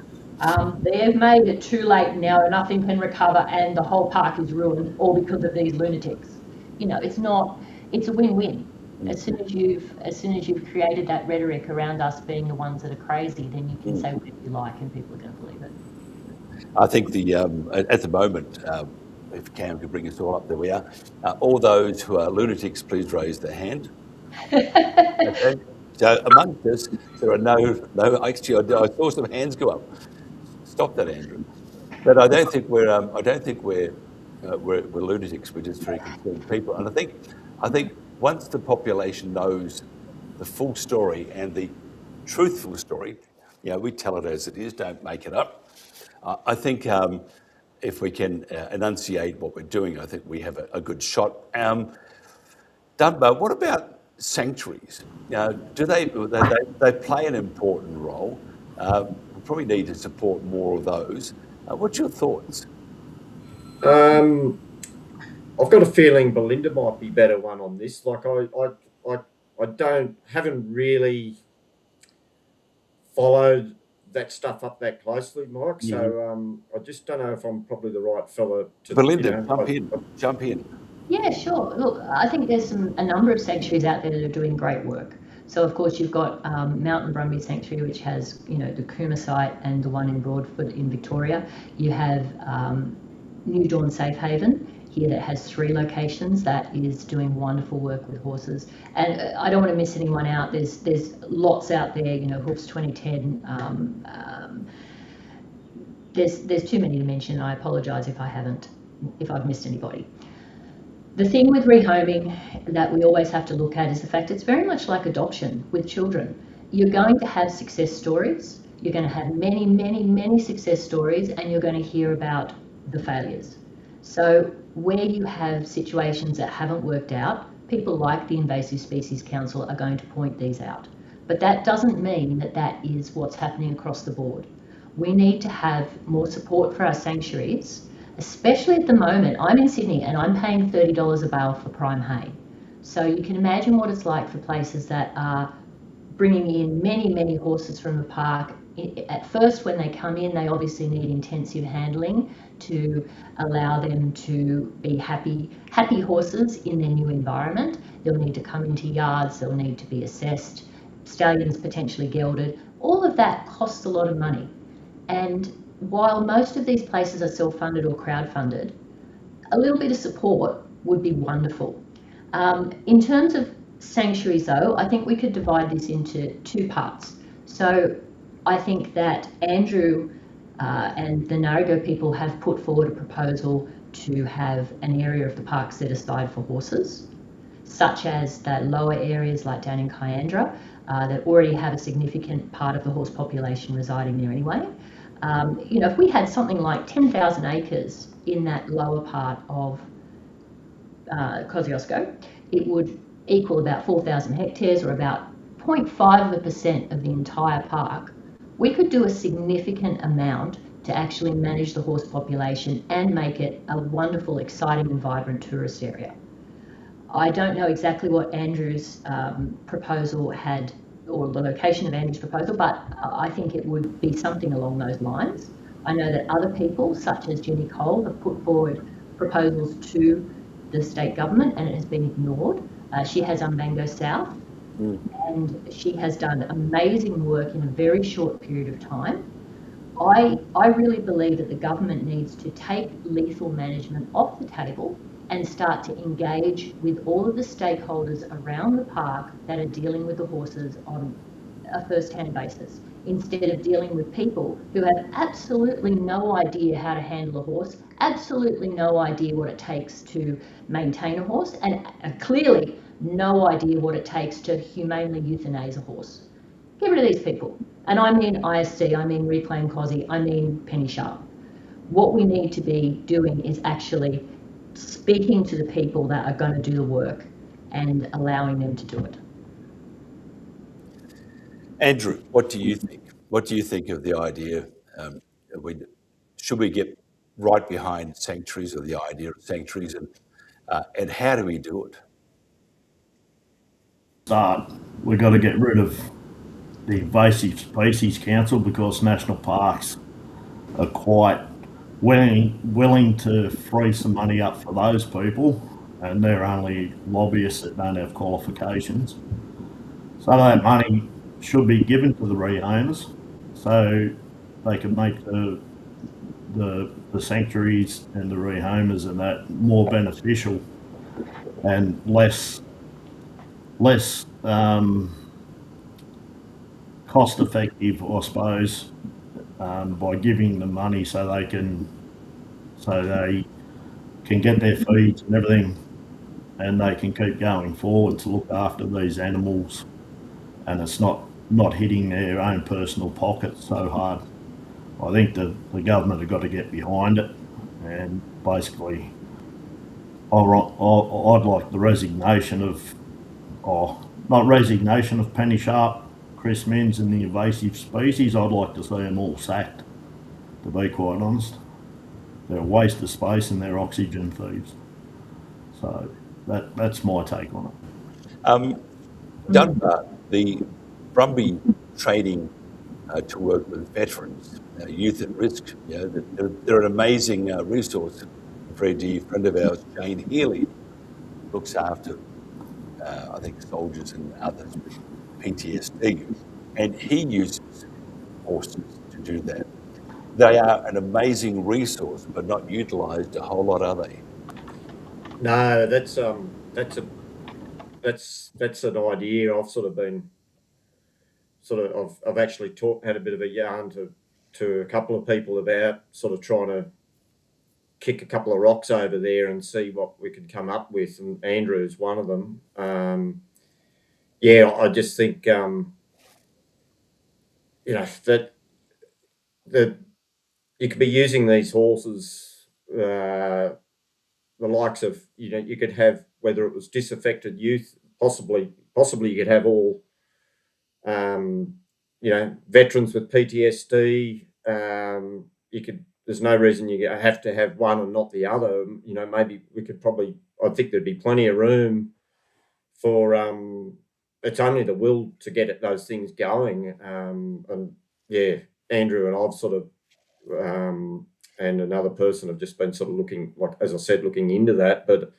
They've made it too late now. Nothing can recover, and the whole park is ruined, all because of these lunatics. You know, it's a win-win. As soon as you've created that rhetoric around us being the ones that are crazy, then you can say whatever you like, and people are going to believe it. I think at the moment, if Cam could bring us all up, there we are. All those who are lunatics, please raise their hand. Okay. So amongst us, there are no. Actually, I saw some hands go up. Stop that, Andrew. But I don't think we're lunatics. We're just very concerned people. And I think once the population knows the full story and the truthful story, we tell it as it is. Don't make it up. I think if we can enunciate what we're doing, I think we have a good shot. Dunbar, what about sanctuaries? Do they play an important role? We probably need to support more of those. What's your thoughts? I've got a feeling Belinda might be better one on this. Like I haven't really followed that stuff up that closely, Mike. So I just don't know if I'm probably the right fella to. Belinda, jump in. Yeah, sure. Look, I think there's a number of sanctuaries out there that are doing great work. So of course you've got Mountain Brumby Sanctuary, which has the Cooma site and the one in Broadfoot in Victoria. You have New Dawn Safe Haven here that has 3 locations that is doing wonderful work with horses. And I don't want to miss anyone out. There's lots out there, Hoofs 2010, there's too many to mention. I apologise if I've missed anybody. The thing with rehoming that we always have to look at is the fact it's very much like adoption with children. You're going to have success stories. You're going to have many, many, many success stories, and you're going to hear about the failures. So where you have situations that haven't worked out, people like the Invasive Species Council are going to point these out. But that doesn't mean that that is what's happening across the board. We need to have more support for our sanctuaries, especially at the moment. I'm in Sydney and I'm paying $30 a bale for prime hay. So you can imagine what it's like for places that are bringing in many, many horses from the park. At first, when they come in, they obviously need intensive handling to allow them to be happy horses in their new environment. They'll need to come into yards, they'll need to be assessed, stallions potentially gelded. All of that costs a lot of money. And while most of these places are self-funded or crowd-funded, a little bit of support would be wonderful. In terms of sanctuaries, though, I think we could divide this into two parts. So I think that Andrew and the Narragansett people have put forward a proposal to have an area of the park set aside for horses, such as the lower areas like down in Kyandra that already have a significant part of the horse population residing there anyway. If we had something like 10,000 acres in that lower part of Kosciuszko, it would equal about 4,000 hectares, or about 0.5% of the entire park. We could do a significant amount to actually manage the horse population and make it a wonderful, exciting and vibrant tourist area. I don't know exactly what Andrew's proposal had, or the location of Andrew's proposal, but I think it would be something along those lines. I know that other people, such as Jenny Cole, have put forward proposals to the state government and it has been ignored. She has Umbango South, and she has done amazing work in a very short period of time. I really believe that the government needs to take lethal management off the table and start to engage with all of the stakeholders around the park that are dealing with the horses on a first-hand basis, instead of dealing with people who have absolutely no idea how to handle a horse, absolutely no idea what it takes to maintain a horse, and clearly no idea what it takes to humanely euthanize a horse. Get rid of these people. And I mean ISC, I mean Reclaim Cosy, I mean Penny Sharp. What we need to be doing is actually speaking to the people that are going to do the work and allowing them to do it. Andrew, what do you think? What do you think of the idea? Should we get right behind sanctuaries, or the idea of sanctuaries, and how do we do it? We've got to get rid of the Invasive Species Council, because national parks are quite willing to free some money up for those people, and they're only lobbyists that don't have qualifications. So that money should be given to the rehomes so they can make the sanctuaries and the rehomers and that more beneficial and less cost effective, I suppose, by giving them money so they can get their feeds and everything, and they can keep going forward to look after these animals, and it's not hitting their own personal pockets so hard. I think the government have got to get behind it, and basically I'd like the resignation of Penny Sharp, Chris Menz and the invasive species. I'd like to see them all sacked, to be quite honest. They're a waste of space and they're oxygen thieves. So that's my take on it. Dunbar, the Brumby training to work with veterans, youth at risk, they're an amazing resource. A very dear friend of ours, Jane Healy, looks after, I think, soldiers and others with PTSD, and he uses horses to do that. They are an amazing resource, but not utilised a whole lot, are they? No, that's an idea I've sort of been I've actually had a bit of a yarn to a couple of people about sort of trying to kick a couple of rocks over there and see what we could come up with, and Andrew's one of them. I just think that you could be using these horses, the likes of, you could have, whether it was disaffected youth, possibly you could have all veterans with PTSD. There's no reason you have to have one and not the other. Maybe we could I think there'd be plenty of room for, it's only the will to get those things going. Andrew and I've sort of, and another person have just been sort of looking, like, as I said, looking into that. But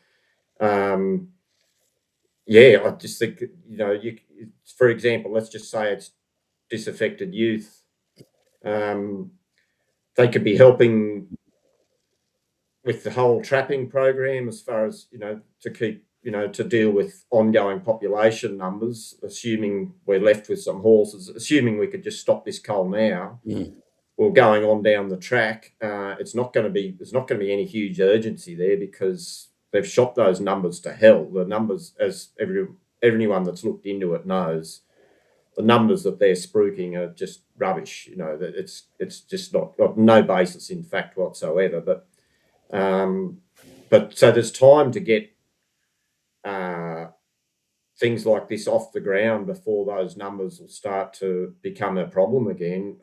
I just think, for example, let's just say it's disaffected youth. They could be helping with the whole trapping program, as far as, to keep, to deal with ongoing population numbers, assuming we're left with some horses, assuming we could just stop this cull now. Well, going on down the track, there's not going to be any huge urgency there, because they've shot those numbers to hell. The numbers, as everyone that's looked into it knows, the numbers that they're spruiking are just rubbish. It's just got no basis in fact whatsoever. But so there's time to get things like this off the ground before those numbers will start to become a problem again.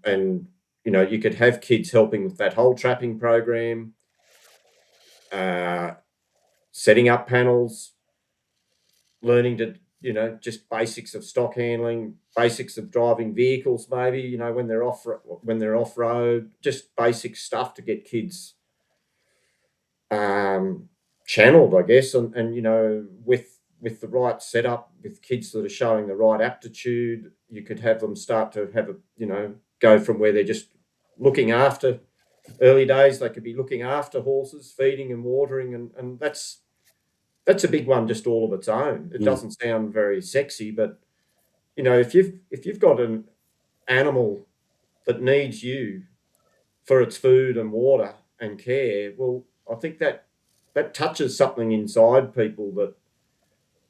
And you could have kids helping with that whole trapping program, setting up panels, learning to, just basics of stock handling, basics of driving vehicles, maybe, when they're off road, just basic stuff to get kids channeled, I guess, and with the right setup, with kids that are showing the right aptitude, you could have them start to have go from where they're just looking after, early days, they could be looking after horses, feeding and watering, and that's a big one just all of its own. It doesn't sound very sexy, but if you've got an animal that needs you for its food and water and care, well, I think that touches something inside people that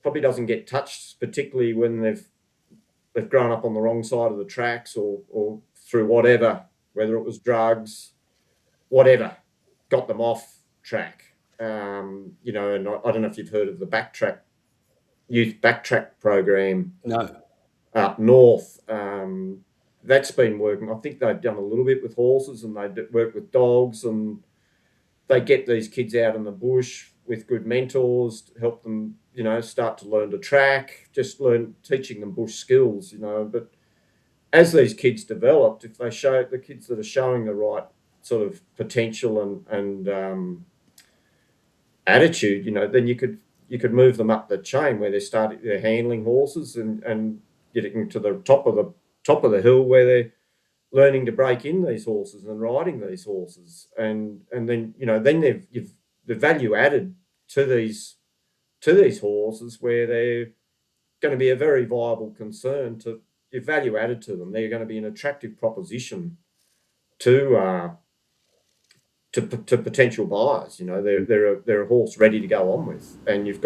probably doesn't get touched, particularly when they've grown up on the wrong side of the tracks, or through whatever, whether it was drugs, whatever, got them off track. And I don't know if you've heard of the youth backtrack program. No. Up north. That's been working. I think they've done a little bit with horses, and they work with dogs, and they get these kids out in the bush with good mentors to help them, start to learn to track, teaching them bush skills, But as these kids developed, if they show the kids that are showing the right sort of potential and attitude, then you could move them up the chain where they're handling horses and getting to the top of the hill where they're learning to break in these horses and riding these horses, and then then the value added to these horses, where they're going to be a very viable concern to your value added to them. They're going to be an attractive proposition to potential buyers. They're a horse ready to go on with, and you've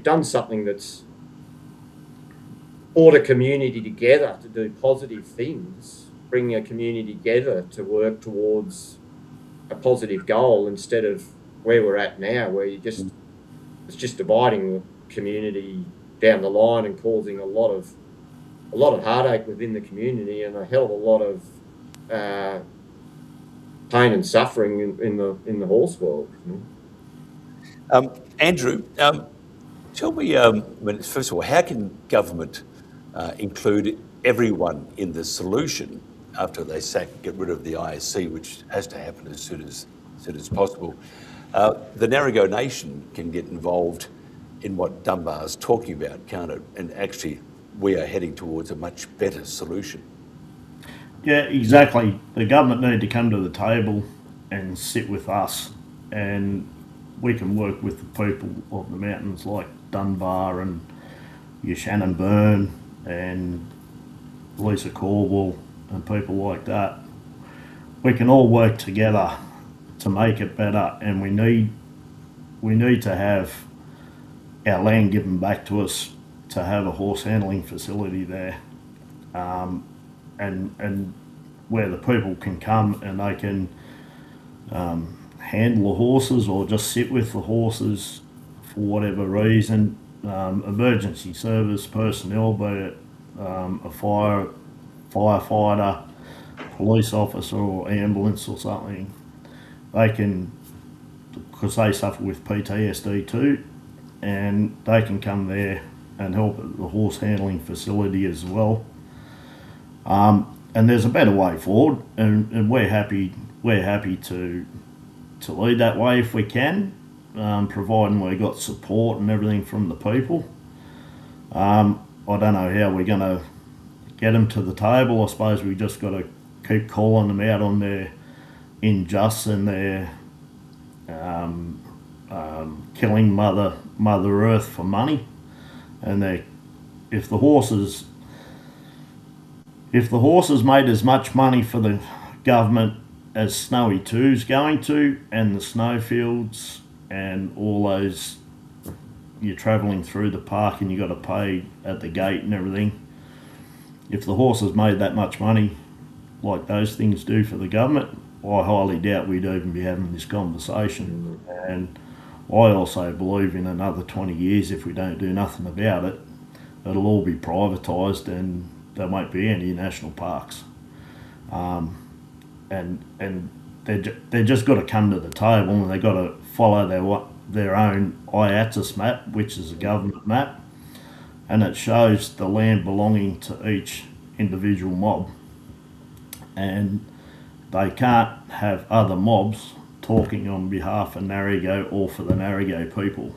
done something that's brought a community together to do positive things, bringing a community together to work towards a positive goal, instead of where we're at now, where it's just dividing the community down the line and causing a lot of heartache within the community, and a hell of a lot of pain and suffering in the horse world. Andrew, tell me, first of all, how can government include everyone in the solution after they get rid of the ISC, which has to happen as soon as possible? The Narragansett Nation can get involved in what Dunbar's talking about, can't it? And actually, we are heading towards a much better solution. Yeah, exactly. The government need to come to the table and sit with us, and we can work with the people of the mountains like Dunbar and your Shannon Byrne and Lisa Corwell and people like that, we can all work together to make it better, and we need to have our land given back to us to have a horse handling facility there, and where the people can come and they can handle the horses or just sit with the horses for whatever reason. Emergency service personnel, be it a firefighter, police officer or ambulance or something, they can, because they suffer with PTSD too, and they can come there and help at the horse handling facility as well. And there's a better way forward, and we're happy to lead that way if we can, providing we got support and everything from the people. I don't know how we're going to get them to the table. I suppose we just got to keep calling them out on their injustice and their killing Mother Earth for money. And if the horses made as much money for the government as Snowy 2's going to, and the snowfields and all those, you're travelling through the park and you got to pay at the gate and everything. If the horses made that much money like those things do for the government, I highly doubt we'd even be having this conversation. And I also believe in another 20 years, if we don't do nothing about it, it'll all be privatised and there won't be any national parks. And they just got to come to the table, and they got to follow their own IATSIS map, which is a government map, and it shows the land belonging to each individual mob. And they can't have other mobs talking on behalf of Narrego or for the Narrego people.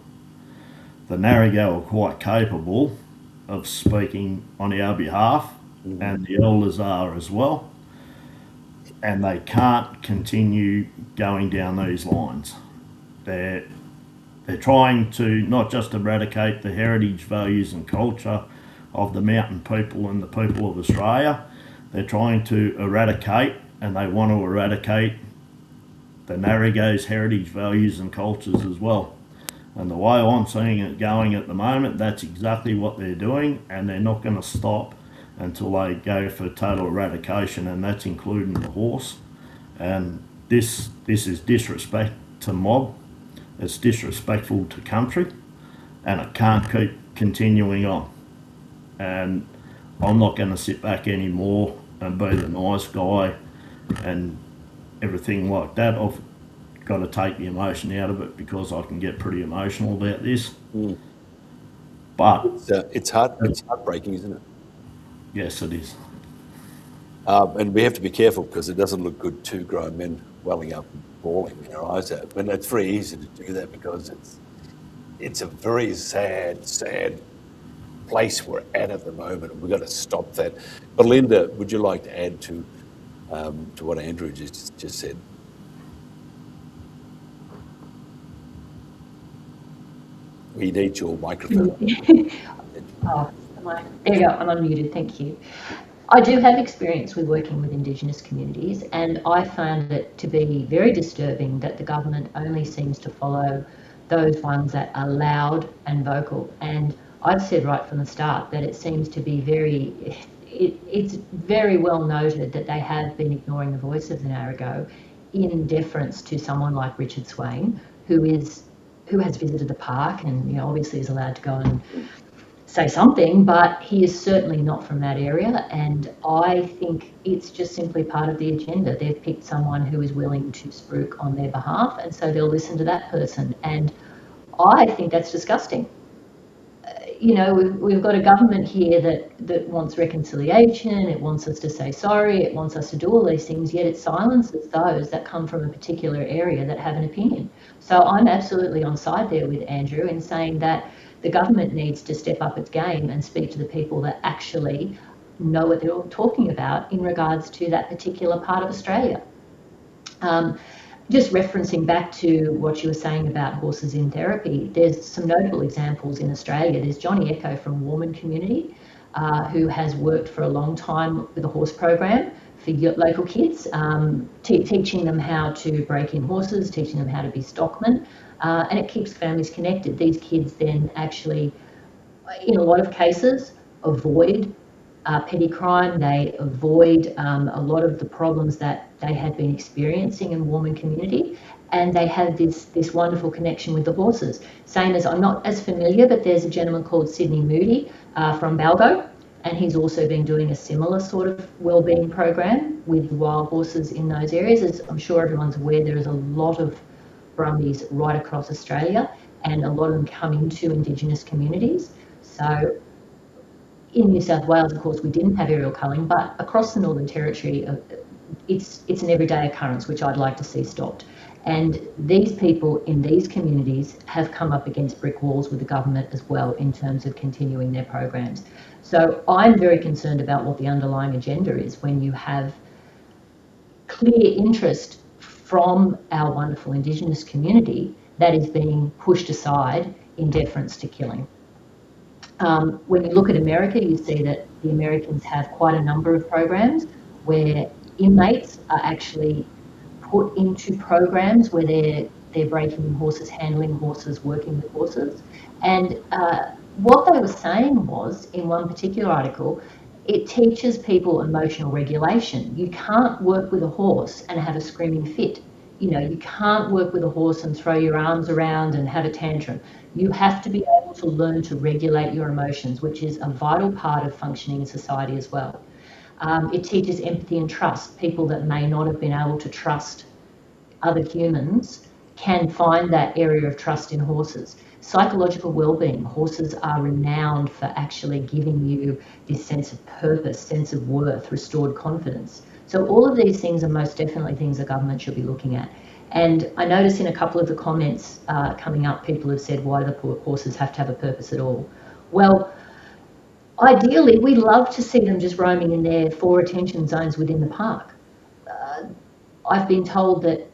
The Narrego are quite capable of speaking on our behalf, and the elders are as well, and they can't continue going down these lines. They're trying to not just eradicate the heritage, values and culture of the mountain people and the people of Australia, they're trying to eradicate, and they want to eradicate, the Narrego's heritage, values and cultures as well. And the way I'm seeing it going at the moment, that's exactly what they're doing, and they're not going to stop until they go for total eradication, and that's including the horse. And this is disrespect to mob, it's disrespectful to country, and it can't keep continuing on. And I'm not going to sit back anymore and be the nice guy and everything like that. I've got to take the emotion out of it, because I can get pretty emotional about this. But it's heartbreaking, isn't it? Yes, it is. And we have to be careful, because it doesn't look good, two grown men welling up and bawling their eyes out. And it's very easy to do that, because it's a very sad place we're at the moment, and we've got to stop that. But Linda, would you like to add to what Andrew just said? We need your microphone. There you go, I'm unmuted, thank you. I do have experience with working with Indigenous communities, and I found it to be very disturbing that the government only seems to follow those ones that are loud and vocal. And I've said right from the start that it seems to be it's very well noted that they have been ignoring the voice of the Narrego in deference to someone like Richard Swain, who has visited the park and obviously is allowed to go and say something, but he is certainly not from that area. And I think it's just simply part of the agenda. They've picked someone who is willing to spruik on their behalf, and so they'll listen to that person. And I think that's disgusting. We've got a government here that wants reconciliation, it wants us to say sorry, it wants us to do all these things, yet it silences those that come from a particular area that have an opinion. So I'm absolutely on side there with Andrew in saying that the government needs to step up its game and speak to the people that actually know what they're talking about in regards to that particular part of Australia. Just referencing back to what you were saying about horses in therapy, there's some notable examples in Australia. There's Johnny Echo from Warman community, who has worked for a long time with a horse program, for local kids, teaching them how to break in horses, teaching them how to be stockmen, and it keeps families connected. These kids then actually, in a lot of cases, avoid petty crime. They avoid a lot of the problems that they had been experiencing in Warman community, and they have this wonderful connection with the horses. Same as, I'm not as familiar, but there's a gentleman called Sydney Moody from Balgo, and he's also been doing a similar sort of wellbeing program with wild horses in those areas. As I'm sure everyone's aware, there is a lot of brumbies right across Australia, and a lot of them come into Indigenous communities. So in New South Wales, of course, we didn't have aerial culling, but across the Northern Territory, it's an everyday occurrence, which I'd like to see stopped. And these people in these communities have come up against brick walls with the government as well in terms of continuing their programs. So I'm very concerned about what the underlying agenda is when you have clear interest from our wonderful Indigenous community that is being pushed aside in deference to killing. When you look at America, you see that the Americans have quite a number of programs where inmates are actually put into programs where they're breaking in horses, handling horses, working with horses. And what they were saying was, in one particular article, it teaches people emotional regulation. You can't work with a horse and have a screaming fit. You know, you can't work with a horse and throw your arms around and have a tantrum. You have to be able to learn to regulate your emotions, which is a vital part of functioning in society as well. It teaches empathy and trust. People that may not have been able to trust other humans can find that area of trust in horses. Psychological well-being. Horses are renowned for actually giving you this sense of purpose, sense of worth, restored confidence. So all of these things are most definitely things the government should be looking at. And I notice in a couple of the comments coming up, people have said, why do the horses have to have a purpose at all? Well, ideally, we love to see them just roaming in their 4 attention zones within the park. I've been told that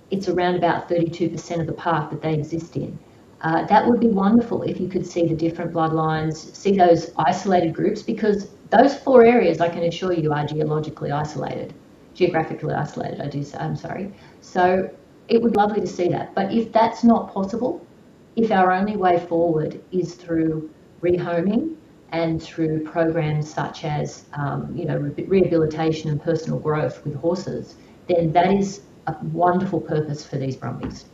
it's around about 32% of the park that they exist in. That would be wonderful if you could see the different bloodlines, see those isolated groups, because those 4 areas, I can assure you, are geographically isolated. I'm sorry. So it would be lovely to see that. But if that's not possible, if our only way forward is through rehoming and through programs such as rehabilitation and personal growth with horses, then that is a wonderful purpose for these brumbies.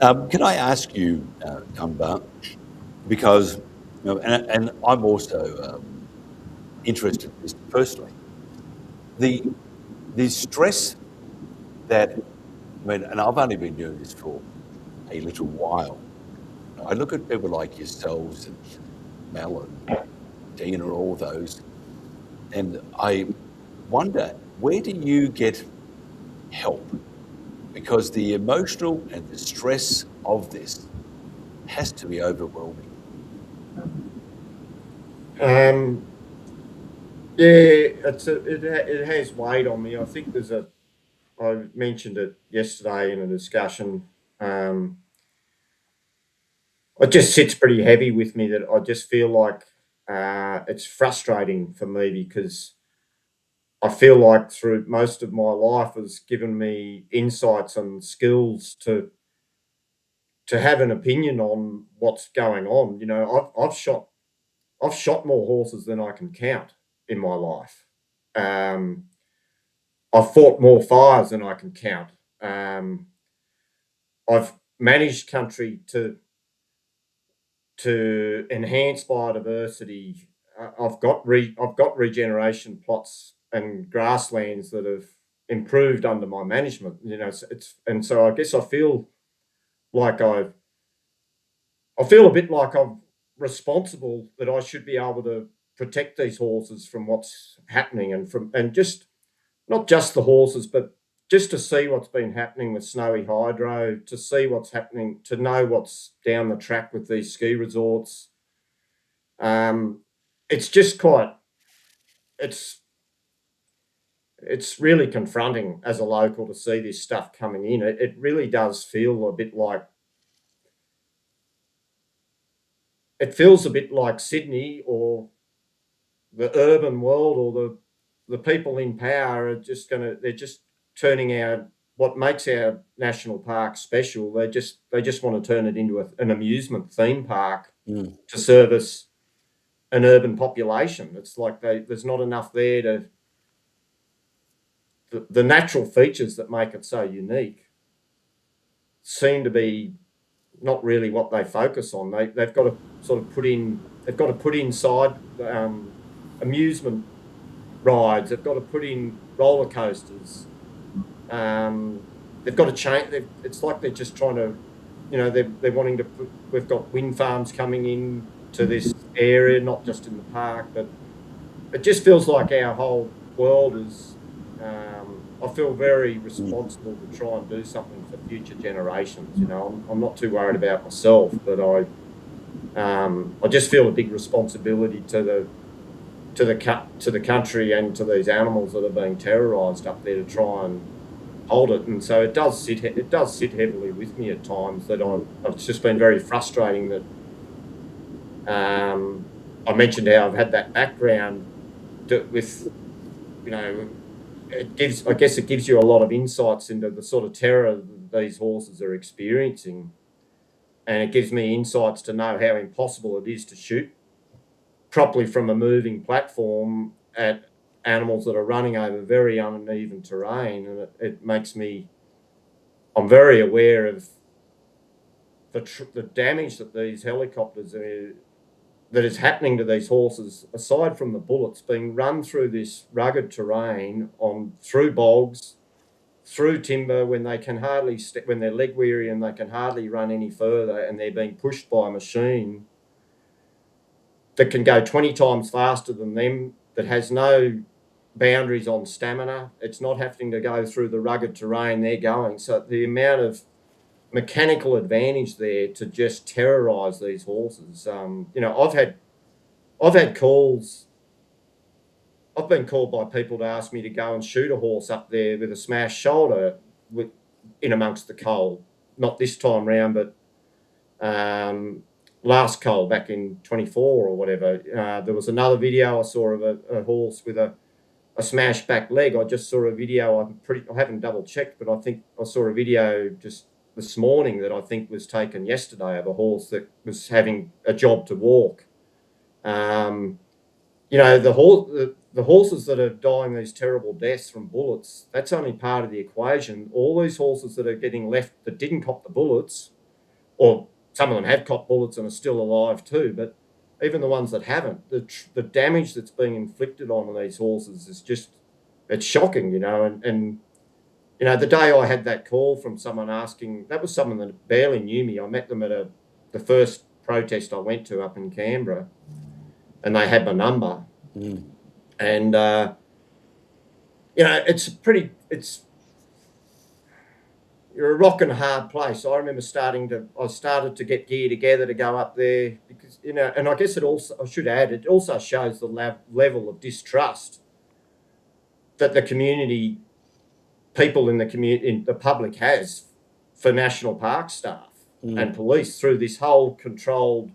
Can I ask you, Kumba, because and I'm also interested in this personally, the stress that, and I've only been doing this for a little while. I look at people like yourselves and Mel and Dina, all those, and I wonder, where do you get help? Because the emotional and the stress of this has to be overwhelming. It has weighed on me. I think I mentioned it yesterday in a discussion. It just sits pretty heavy with me that I just feel like it's frustrating for me, because I feel like through most of my life has given me insights and skills to have an opinion on what's going on. You know, I've shot more horses than I can count in my life. I've fought more fires than I can count. I've managed country to enhance biodiversity. I've got regeneration plots and grasslands that have improved under my management. You know, so I guess I feel a bit like I'm responsible, that I should be able to protect these horses from what's happening, and just not just the horses, but just to see what's been happening with Snowy Hydro, to see what's happening, to know what's down the track with these ski resorts. It's just it's really confronting as a local to see this stuff coming in. It really does feel a bit like, Sydney, or the urban world, or the people in power are just they're just turning what makes our national park special. They just want to turn it into an amusement theme park to service an urban population. It's like there's not enough there to the natural features that make it so unique seem to be not really what they focus on. They've got to sort of put inside amusement rides. They've got to put in roller coasters. They've got to change. It's like they're just trying to, they're wanting to put. We've got wind farms coming in to this area, not just in the park, but it just feels like our whole world is. I feel very responsible to try and do something for future generations. I'm not too worried about myself, but I just feel a big responsibility to the country and to these animals that are being terrorised up there to try and hold it. And so it does sit heavily with me at times. It's just been very frustrating that I mentioned how I've had that background with it gives you a lot of insights into the sort of terror that these horses are experiencing, and it gives me insights to know how impossible it is to shoot properly from a moving platform at animals that are running over very uneven terrain, and it makes me. I'm very aware of the damage that these helicopters that is happening to these horses, aside from the bullets being run through this rugged terrain, through bogs, through timber when they can hardly when they're leg weary and they can hardly run any further, and they're being pushed by a machine that can go 20 times faster than them, that has no boundaries on stamina. It's not having to go through the rugged terrain they're going. So the amount of mechanical advantage there to just terrorise these horses. I've had calls. I've been called by people to ask me to go and shoot a horse up there with a smashed shoulder in amongst the cull. Not this time round, but last cull back in 24 or whatever. There was another video I saw of a horse with a smashed back leg. I just saw a video. I haven't double checked, but I think I saw a video just this morning that I think was taken yesterday of a horse that was having a job to walk. The horses that are dying these terrible deaths from bullets, that's only part of the equation. All these horses that are getting left that didn't cop the bullets, or some of them have copped bullets and are still alive too, but even the ones that haven't, the damage that's being inflicted on these horses is it's shocking, and the day I had that call from someone asking, that was someone that barely knew me. I met them at the first protest I went to up in Canberra, and they had my number. And, you're a rock and a hard place. I remember I started to get gear together to go up there because, and I guess I should add, it also shows the level of distrust that people in the community, the public has for national park staff and police through this whole controlled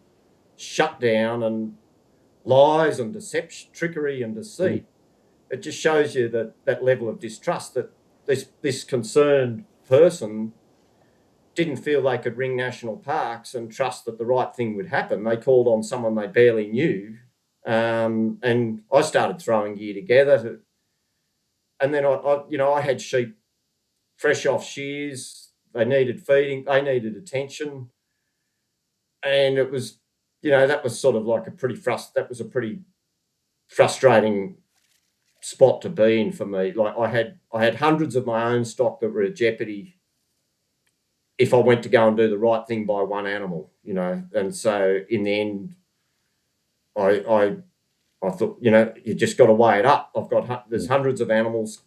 shutdown and lies and deception, trickery and deceit. It just shows you that level of distrust, that this concerned person didn't feel they could ring national parks and trust that the right thing would happen. They called on someone they barely knew, and I started throwing gear together. And then I had sheep fresh off shears. They needed feeding. They needed attention. And it was, that was sort of like a pretty frustrating spot to be in for me. Like I had hundreds of my own stock that were at jeopardy if I went to go and do the right thing by one animal, And so in the end, I thought, you just got to weigh it up. There's hundreds of animals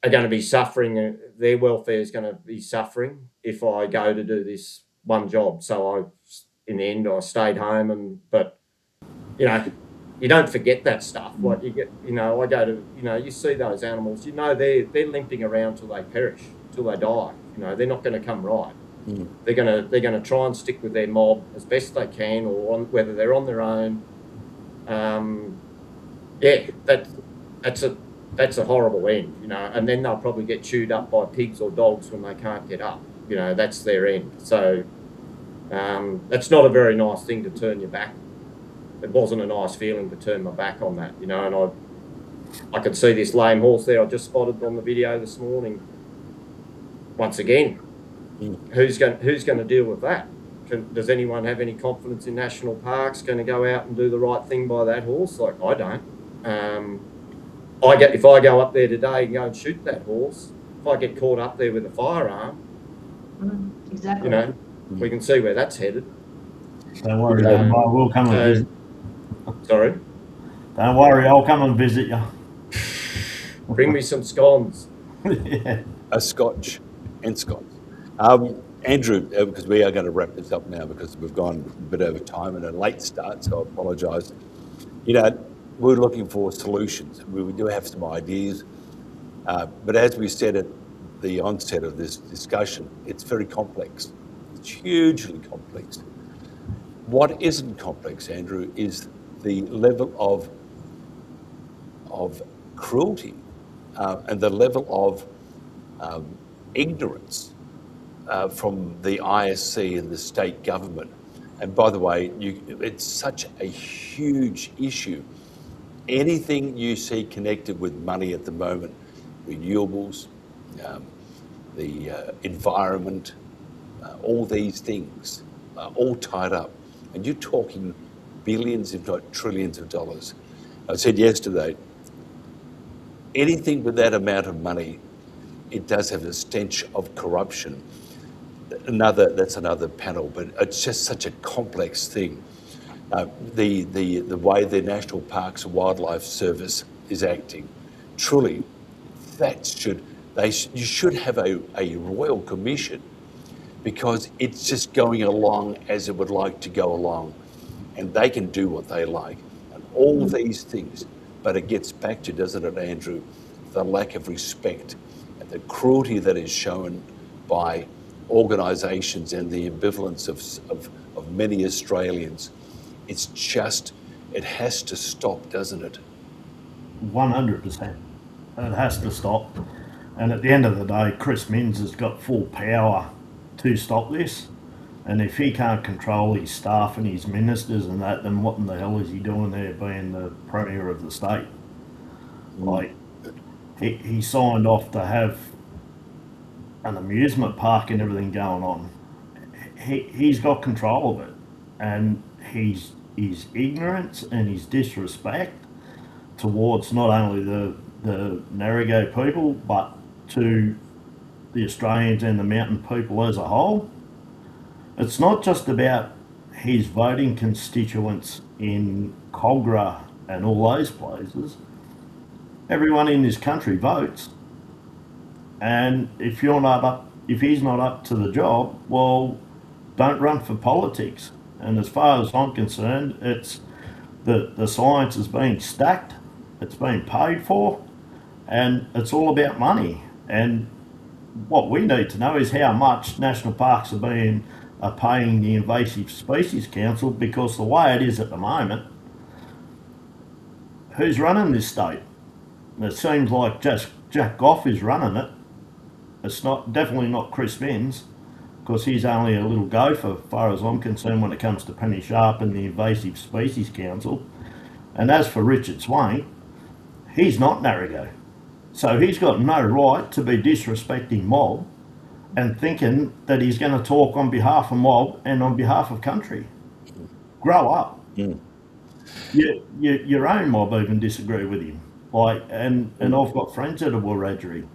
are going to be suffering. Their welfare is going to be suffering if I go to do this one job. So in the end, I stayed home but you don't forget that stuff. Like you get, I go to, you see those animals, they're limping around till they perish, till they die. They're not going to come right. They're going to try and stick with their mob as best they can, or whether they're on their own. that's a horrible end, you know, and then they'll probably get chewed up by pigs or dogs when they can't get up. You know, that's their end. So that's not a very nice thing to turn your back. It wasn't a nice feeling to turn my back on that, you know, and I could see this lame horse there I just spotted on the video this morning. Once again, who's going to deal with that? Does anyone have any confidence in national parks going to go out and do the right thing by that horse? Like, I don't. If I go up there today and go and shoot that horse, if I get caught up there with a firearm, exactly. You know, we can see where that's headed. Don't worry, we'll come and visit. Sorry? Don't worry, I'll come and visit you. Bring me some scones. Yeah. A scotch and scones. Andrew, because we are going to wrap this up now because we've gone a bit over time and a late start, so I apologise. You know, we're looking for solutions. We do have some ideas, but as we said at the onset of this discussion, it's very complex. It's hugely complex. What isn't complex, Andrew, is the level of cruelty and the level of ignorance from the ISC and the state government. And by the way, it's such a huge issue. Anything you see connected with money at the moment, renewables, the environment, all these things are all tied up. And you're talking billions, if not trillions of dollars. I said yesterday, anything with that amount of money, it does have a stench of corruption. That's another panel, but it's just such a complex thing. The way the National Parks and Wildlife Service is acting, truly, you should have a royal commission, because it's just going along as it would like to go along, and they can do what they like, and all these things. But it gets back to, doesn't it, Andrew, the lack of respect and the cruelty that is shown by organisations and the ambivalence of many Australians. It's just, it has to stop, doesn't it? 100%. It has to stop. And at the end of the day, Chris Minns has got full power to stop this. And if he can't control his staff and his ministers and that, then what in the hell is he doing there being the Premier of the state? Like, he signed off to have an amusement park and everything going on. He's got control of it. And his ignorance and his disrespect towards not only the Narragain people, but to the Australians and the mountain people as a whole. It's not just about his voting constituents in Cogra and all those places. Everyone in this country votes. And if he's not up to the job, well, don't run for politics. And as far as I'm concerned, it's the science is being stacked, it's being paid for, and it's all about money. And what we need to know is how much national parks are paying the Invasive Species Council, because the way it is at the moment, who's running this state? It seems like just Jack Goff is running it. It's definitely not Chris Minns, because he's only a little gopher, as far as I'm concerned, when it comes to Penny Sharp and the Invasive Species Council. And as for Richard Swain, he's not Narragain. So he's got no right to be disrespecting mob and thinking that he's going to talk on behalf of mob and on behalf of country. Grow up. Mm. Your own mob even disagree with him. And I've got friends that are Wiradjuri.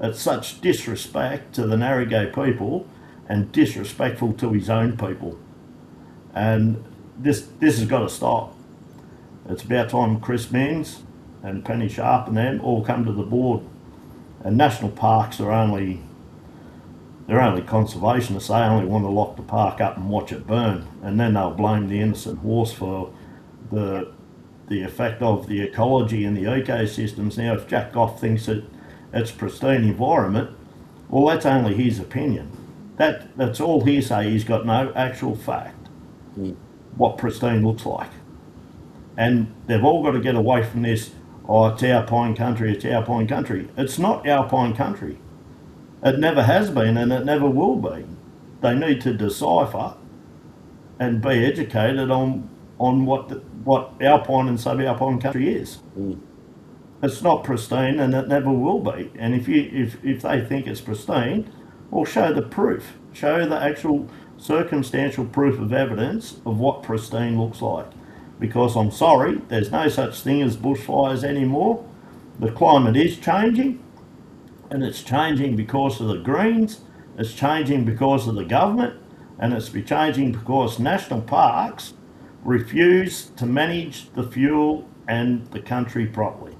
It's such disrespect to the Narragain people and disrespectful to his own people. And this has got to stop. It's about time Chris Minns and Penny Sharp and them all come to the board. And national parks they're only conservationists. They only want to lock the park up and watch it burn, and then they'll blame the innocent horse for the effect of the ecology and the ecosystems. Now, if Jack Goff thinks that it's pristine environment, well, that's only his opinion. That's all hearsay. He's got no actual fact what pristine looks like. And they've all got to get away from this, oh, it's alpine country, it's alpine country. It's not alpine country. It never has been and it never will be. They need to decipher and be educated on what alpine and subalpine country is. It's not pristine and it never will be. And if they think it's pristine, well, show the proof. Show the actual circumstantial proof of evidence of what pristine looks like. Because I'm sorry, there's no such thing as bushfires anymore. The climate is changing, and it's changing because of the Greens, it's changing because of the government, and it's changing because national parks refuse to manage the fuel and the country properly.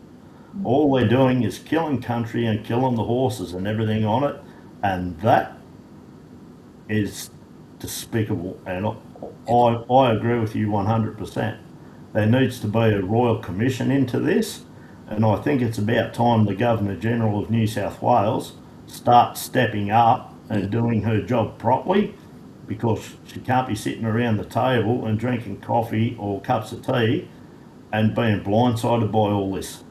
All they're doing is killing country and killing the horses and everything on it, and that is despicable. And I agree with you 100%. There needs to be a royal commission into this, and I think it's about time the Governor-General of New South Wales starts stepping up and doing her job properly, because she can't be sitting around the table and drinking coffee or cups of tea and being blindsided by all this.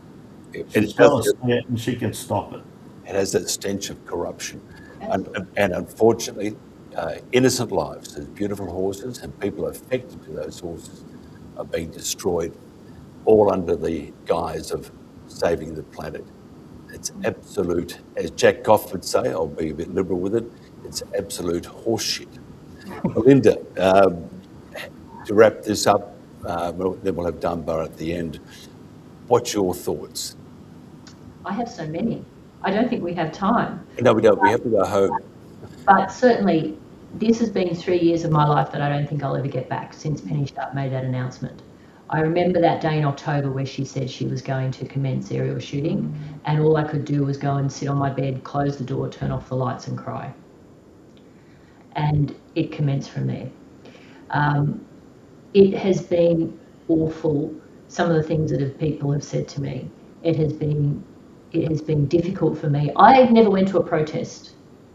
She's got to stand and she can stop it. It has that stench of corruption. And unfortunately, innocent lives, those beautiful horses and people affected to those horses are being destroyed, all under the guise of saving the planet. It's absolute, as Jack Goff would say, I'll be a bit liberal with it, it's absolute horseshit. Melinda, to wrap this up, then we'll have Dunbar at the end. What's your thoughts? I have so many. I don't think we have time. No, we don't. We have to go home. But certainly, this has been 3 years of my life that I don't think I'll ever get back since Penny Sharp made that announcement. I remember that day in October where she said she was going to commence aerial shooting, and all I could do was go and sit on my bed, close the door, turn off the lights and cry. And it commenced from there. It has been awful, some of the things that people have said to me. It has been difficult for me. I never went to a protest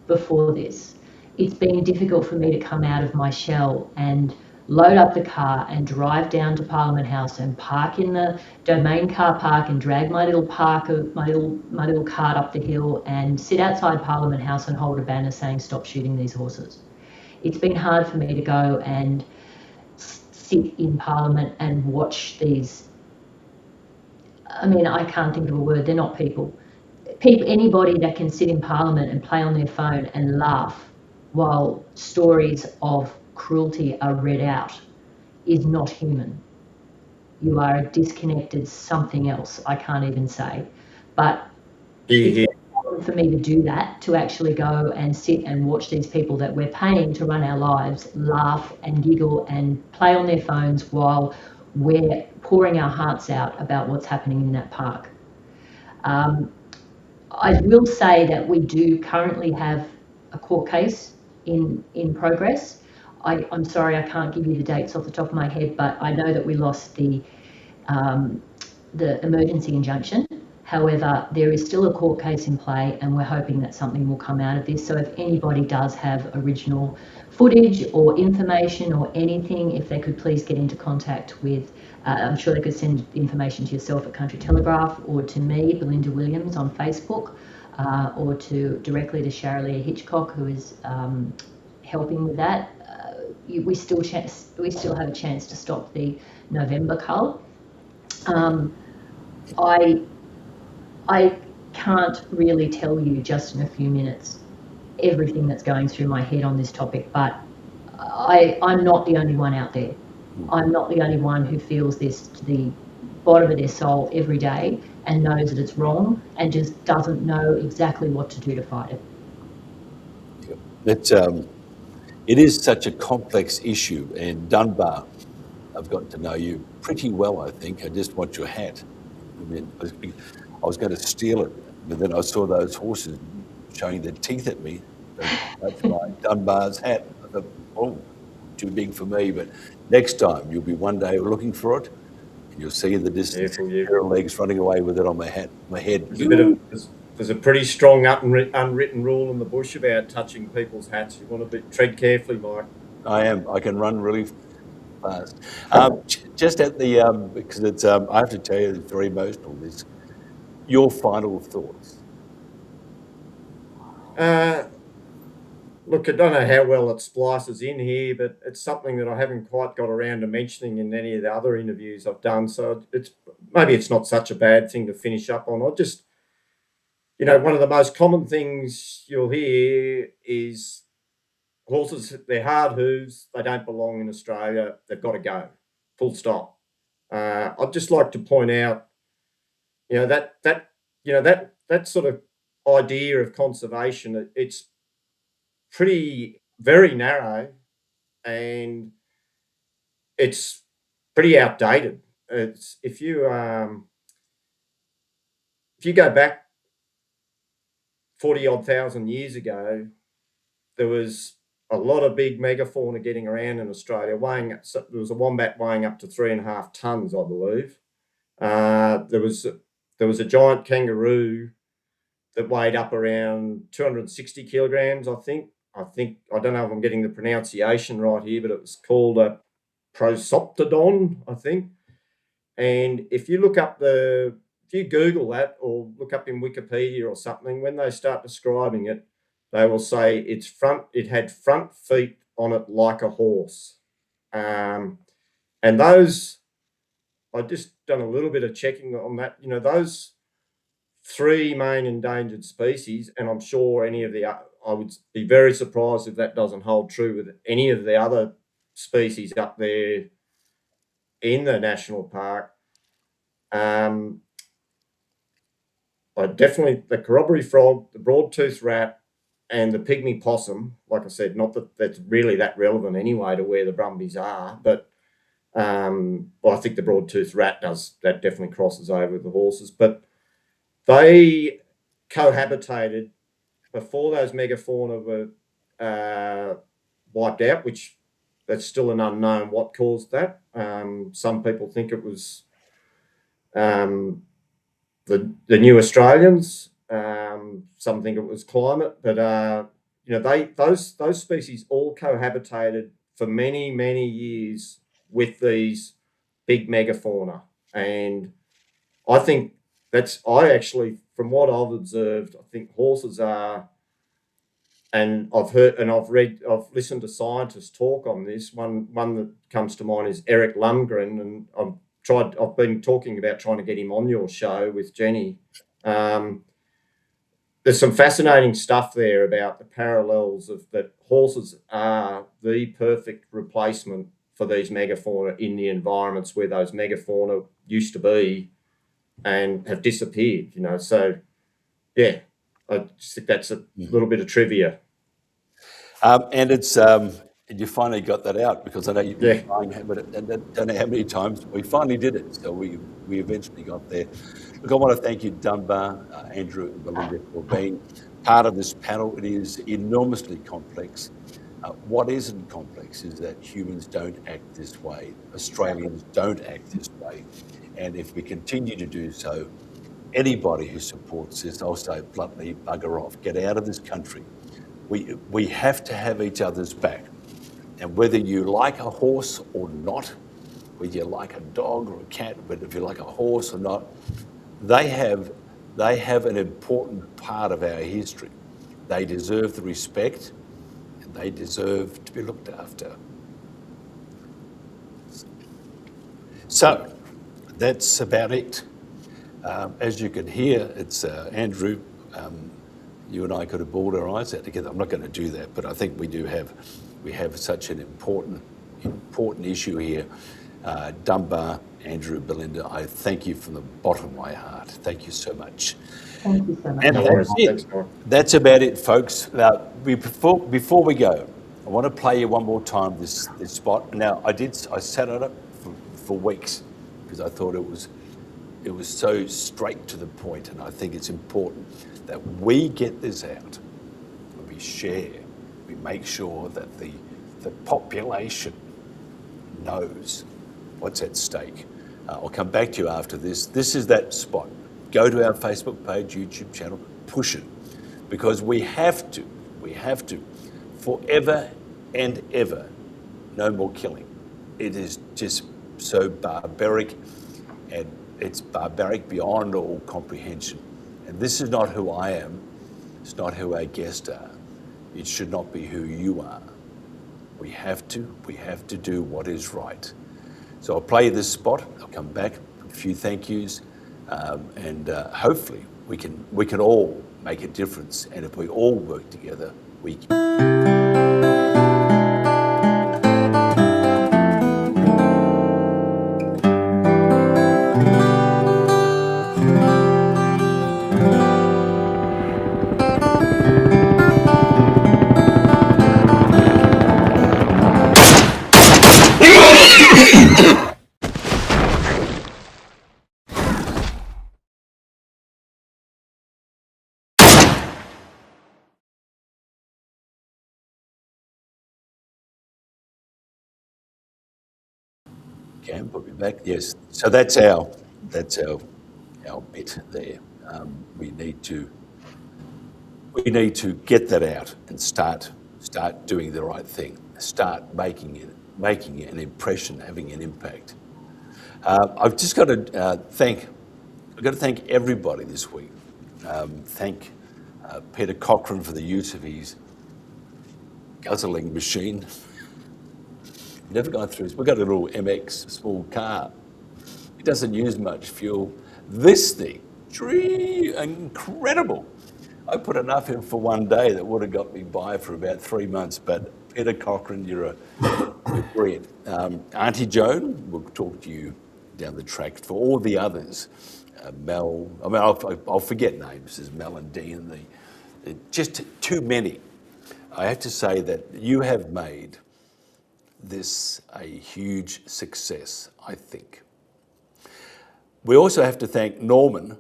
before this. It's been difficult for me to come out of my shell and load up the car and drive down to Parliament House and park in the Domain car park and drag my little cart up the hill and sit outside Parliament House and hold a banner saying stop shooting these horses. It's been hard for me to go and sit in Parliament and watch these. I mean, I can't think of a word. They're not people. Anybody that can sit in Parliament and play on their phone and laugh while stories of cruelty are read out is not human. You are a disconnected something else, I can't even say. But it's important for me to do that, to actually go and sit and watch these people that we're paying to run our lives laugh and giggle and play on their phones while we're pouring our hearts out about what's happening in that park. I will say that we do currently have a court case in progress. I'm sorry, I can't give you the dates off the top of my head, but I know that we lost the emergency injunction. However, there is still a court case in play, and we're hoping that something will come out of this. So if anybody does have original footage or information or anything, if they could please get into contact with, I'm sure they could send information to yourself at Country Telegraph or to me, Belinda Williams, on Facebook, or directly to Sharalia Hitchcock, who is helping with that. We still have a chance to stop the November cull. I can't really tell you just in a few minutes everything that's going through my head on this topic, but I'm not the only one out there. I'm not the only one who feels this to the bottom of their soul every day and knows that it's wrong and just doesn't know exactly what to do to fight it. It is such a complex issue, and Dunbar, I've gotten to know you pretty well, I think. I just want your hat. I mean, I was going to steal it, but then I saw those horses showing their teeth at me. That's my Dunbar's hat. I thought, oh, too big for me, but next time you'll be one day looking for it, and you'll see in the distance pair of legs running away with it on my head. There's a pretty strong unwritten rule in the bush about touching people's hats. You want to tread carefully, Mike. I am. I can run really fast. Just at the because it's. I have to tell you, it's very emotional. This Your final thoughts? Look, I don't know how well it splices in here, but it's something that I haven't quite got around to mentioning in any of the other interviews I've done. So maybe it's not such a bad thing to finish up on. I just, one of the most common things you'll hear is horses, they're hard hooves, they don't belong in Australia, they've got to go, full stop. I'd just like to point out, that sort of idea of conservation, it's very narrow, and it's pretty outdated. It's if you go back 40 odd thousand years ago, there was a lot of big megafauna getting around in Australia. There was a wombat weighing up to 3.5 tons, I believe. There was a giant kangaroo that weighed up around 260 kilograms, I think. I don't know if I'm getting the pronunciation right here, but it was called a prosoptodon, I think. And if you Google that or look up in Wikipedia or something, when they start describing it, they will say it had front feet on it like a horse. And those, I just done a little bit of checking on that. Those 3 main endangered species, and I'm sure I would be very surprised if that doesn't hold true with any of the other species up there in the national park. The corroboree frog, the broad-toothed rat, and the pygmy possum, like I said, not that that's really that relevant anyway to where the brumbies are, but I think the broad-toothed rat that definitely crosses over with the horses, but they cohabitated before those megafauna were wiped out, which that's still an unknown what caused that. Some people think it was the new Australians. Some think it was climate, but those species all cohabitated for many, many years with these big megafauna, and I think from what I've observed, I think horses are, and I've listened to scientists talk on this. One that comes to mind is Eric Lundgren, and I've been talking about trying to get him on your show with Jenny. There's some fascinating stuff there about the parallels of that horses are the perfect replacement for these megafauna in the environments where those megafauna used to be and have disappeared, So, yeah, I just think that's a little bit of trivia. And it's you finally got that out, because I know you've been trying, but I don't know how many times we finally did it. So we eventually got there. Look, I want to thank you, Dunbar, Andrew, and Belinda, for being part of this panel. It is enormously complex. What isn't complex is that humans don't act this way. Australians don't act this way. And if we continue to do so, anybody who supports this, I'll say bluntly, bugger off, get out of this country. We have to have each other's back. And whether you like a horse or not, whether you like a dog or a cat, but if you like a horse or not, they have an important part of our history. They deserve the respect, and they deserve to be looked after. So that's about it. As you can hear, it's Andrew. You and I could have bawled our eyes out together. I'm not going to do that, but I think we have such an important issue here. Dunbar, Andrew, Belinda, I thank you from the bottom of my heart. Thank you so much. Thank you so much. And that's it. That's about it, folks. Now, before we go, I want to play you one more time this spot. Now, I sat on it for weeks because I thought it was so straight to the point, and I think it's important that we get this out, we share, we make sure that the population knows what's at stake. I'll come back to you after this. This is that spot. Go to our Facebook page, YouTube channel, push it, because we have to, forever and ever, no more killing. It is just so barbaric, and It's barbaric beyond all comprehension. And this is not who I am. It's not who our guests are. It should not be who you are. We have to do what is right. So I'll play this spot. I'll come back, a few thank yous, and hopefully we can all make a difference. And if we all work together, we can. Okay, put me back. Yes. So that's our bit there. We need to get that out and start doing the right thing. Start making an impression, having an impact. I've just got to thank everybody this week. Thank Peter Cochrane for the use of his guzzling machine. Never gone through this. We've got a little MX small car. It doesn't use much fuel. This thing, incredible. I put enough in for one day that would have got me by for about 3 months. But Peter Cochrane, you're brilliant. Auntie Joan, we'll talk to you down the track. For all the others, Mel, I'll forget names. There's Mel and Dean. Just too many. I have to say that you have made this a huge success, I think. We also have to thank Norman.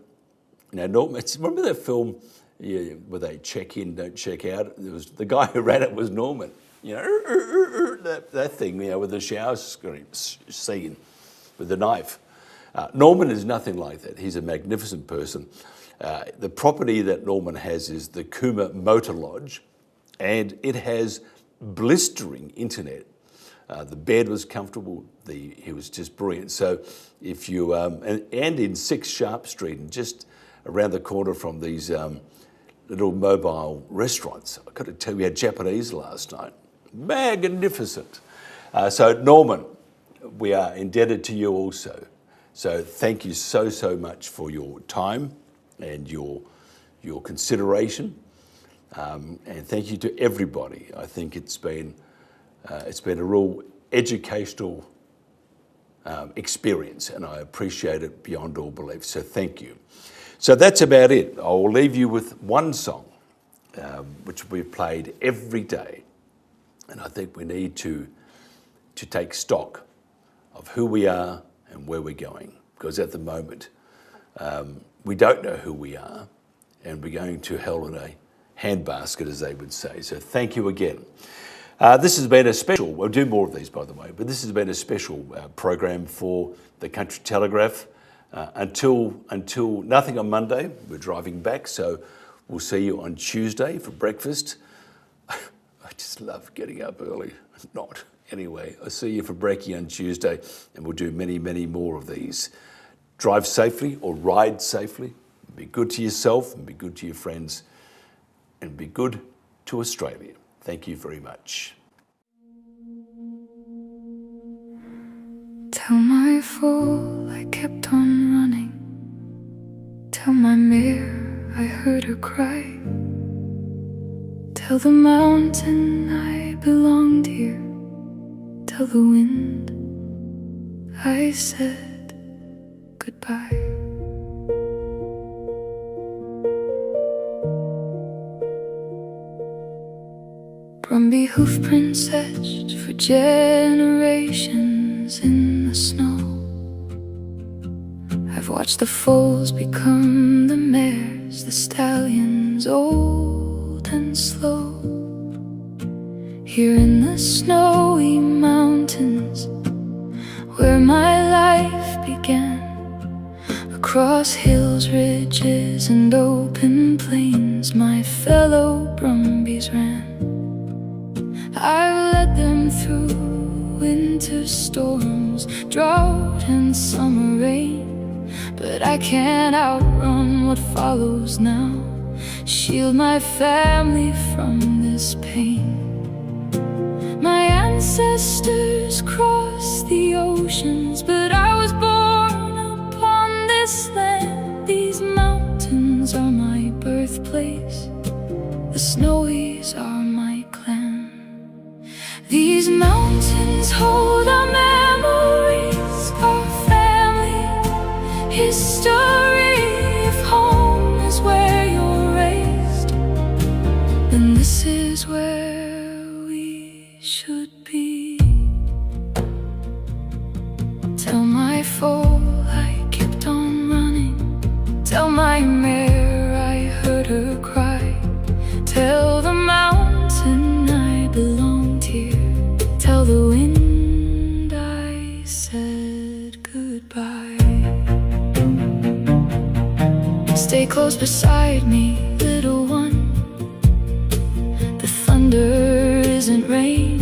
Now, Norman, remember that film where they check in, don't check out? It was the guy who ran it was Norman. That thing, with the shower scene with the knife. Norman is nothing like that. He's a magnificent person. The property that Norman has is the Cooma Motor Lodge, and it has blistering internet. The bed was comfortable. He was just brilliant. So if you, and in 6 Sharp Street, and just around the corner from these little mobile restaurants. I've got to tell you, we had Japanese last night. Magnificent. So Norman, we are indebted to you also. So thank you so much for your time and your consideration. And thank you to everybody. I think it's been a real educational experience, and I appreciate it beyond all belief. So thank you. So that's about it. I will leave you with one song, which we've played every day, and I think we need to take stock of who we are and where we're going, because at the moment we don't know who we are, and we're going to hell in a handbasket, as they would say. So thank you again. This has been a special, we'll do more of these by the way, but this has been a special program for the Country Telegraph. Until nothing on Monday, we're driving back, so we'll see you on Tuesday for breakfast. I just love getting up early. Not. Anyway, I'll see you for brekkie on Tuesday, and we'll do many more of these. Drive safely or ride safely. Be good to yourself and be good to your friends, and be good to Australia. Thank you very much. Tell my fool I kept on running. Tell my mare I heard her cry. Tell the mountain I belonged here. Tell the wind I said goodbye. Brumby hoofprints etched for generations in the snow. I've watched the foals become the mares, the stallions old and slow. Here in the snowy mountains where my life began, across hills, ridges and open plains my fellow brumbies ran. I've led them through winter storms, drought and summer rain. but I can't outrun what follows now. Shield my family from this pain. My ancestors crossed the oceans, but I was born upon this land. These mountains are my birthplace, the Snowies are my clan. These mountains hold our memories, our family history. If home is where you're raised, then this is where we should be. Tell my foe I kept on running. Tell my mare I heard her cry. Tell the mountain I belonged here. Tell the wind I said goodbye. Stay close beside me, little one. The thunder isn't rain.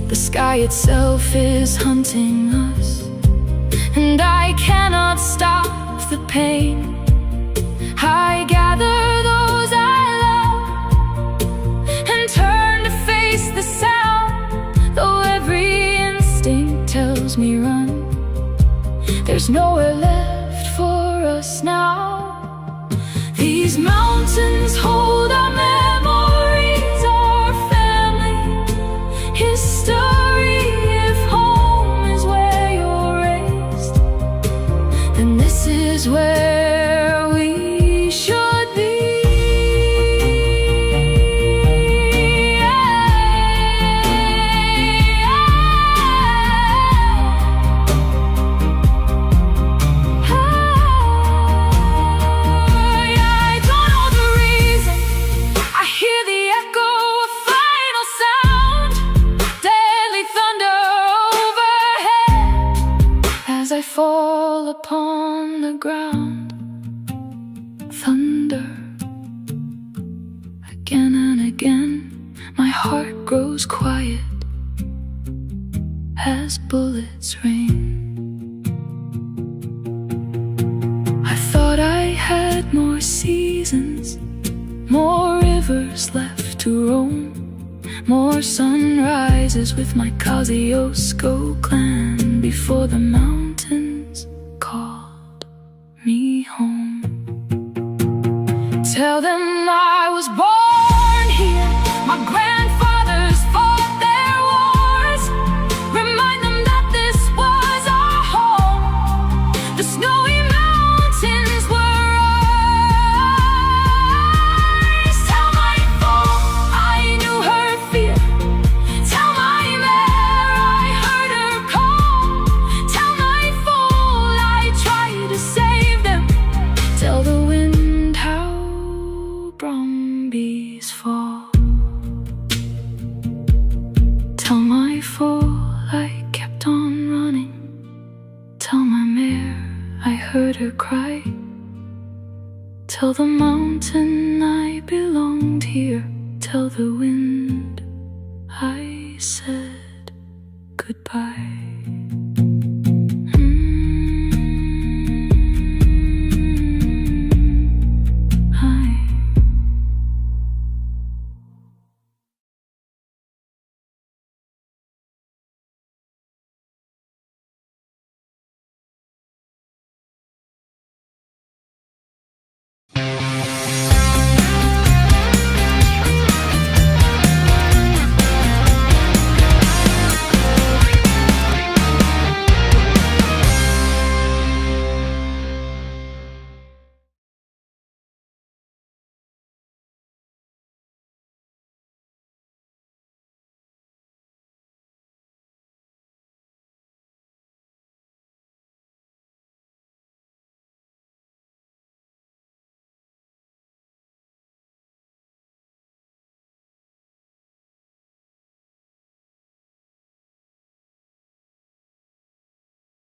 The sky itself is hunting us, and I cannot stop the pain. I gather those I love and turn to face the sound. Though every instinct tells me run, there's nowhere left for us now. These mountains hold our memories, our family history. If home is where you're raised, then this is where we should be. I don't know the reason. I hear the echo of final sound, deadly thunder overhead as I fall upon the ground. Thunder again and again. My heart grows quiet as bullets rain. I thought I had more seasons, more rivers left to roam, more sunrises with my Kosciuszko clan before the mountains called me home. Tell them I was born here, my grandfathers fought their wars. Remind them that this was our home. The snowy mountains were ours. Tell my foe I knew her fear. Tell my mare I heard her call. Tell my fool I tried to save them. Tell the wind how brumbies fall. Tell my fool I kept on running. Tell my mare I heard her cry. Tell the mountain I belonged here. Tell the wind I said goodbye.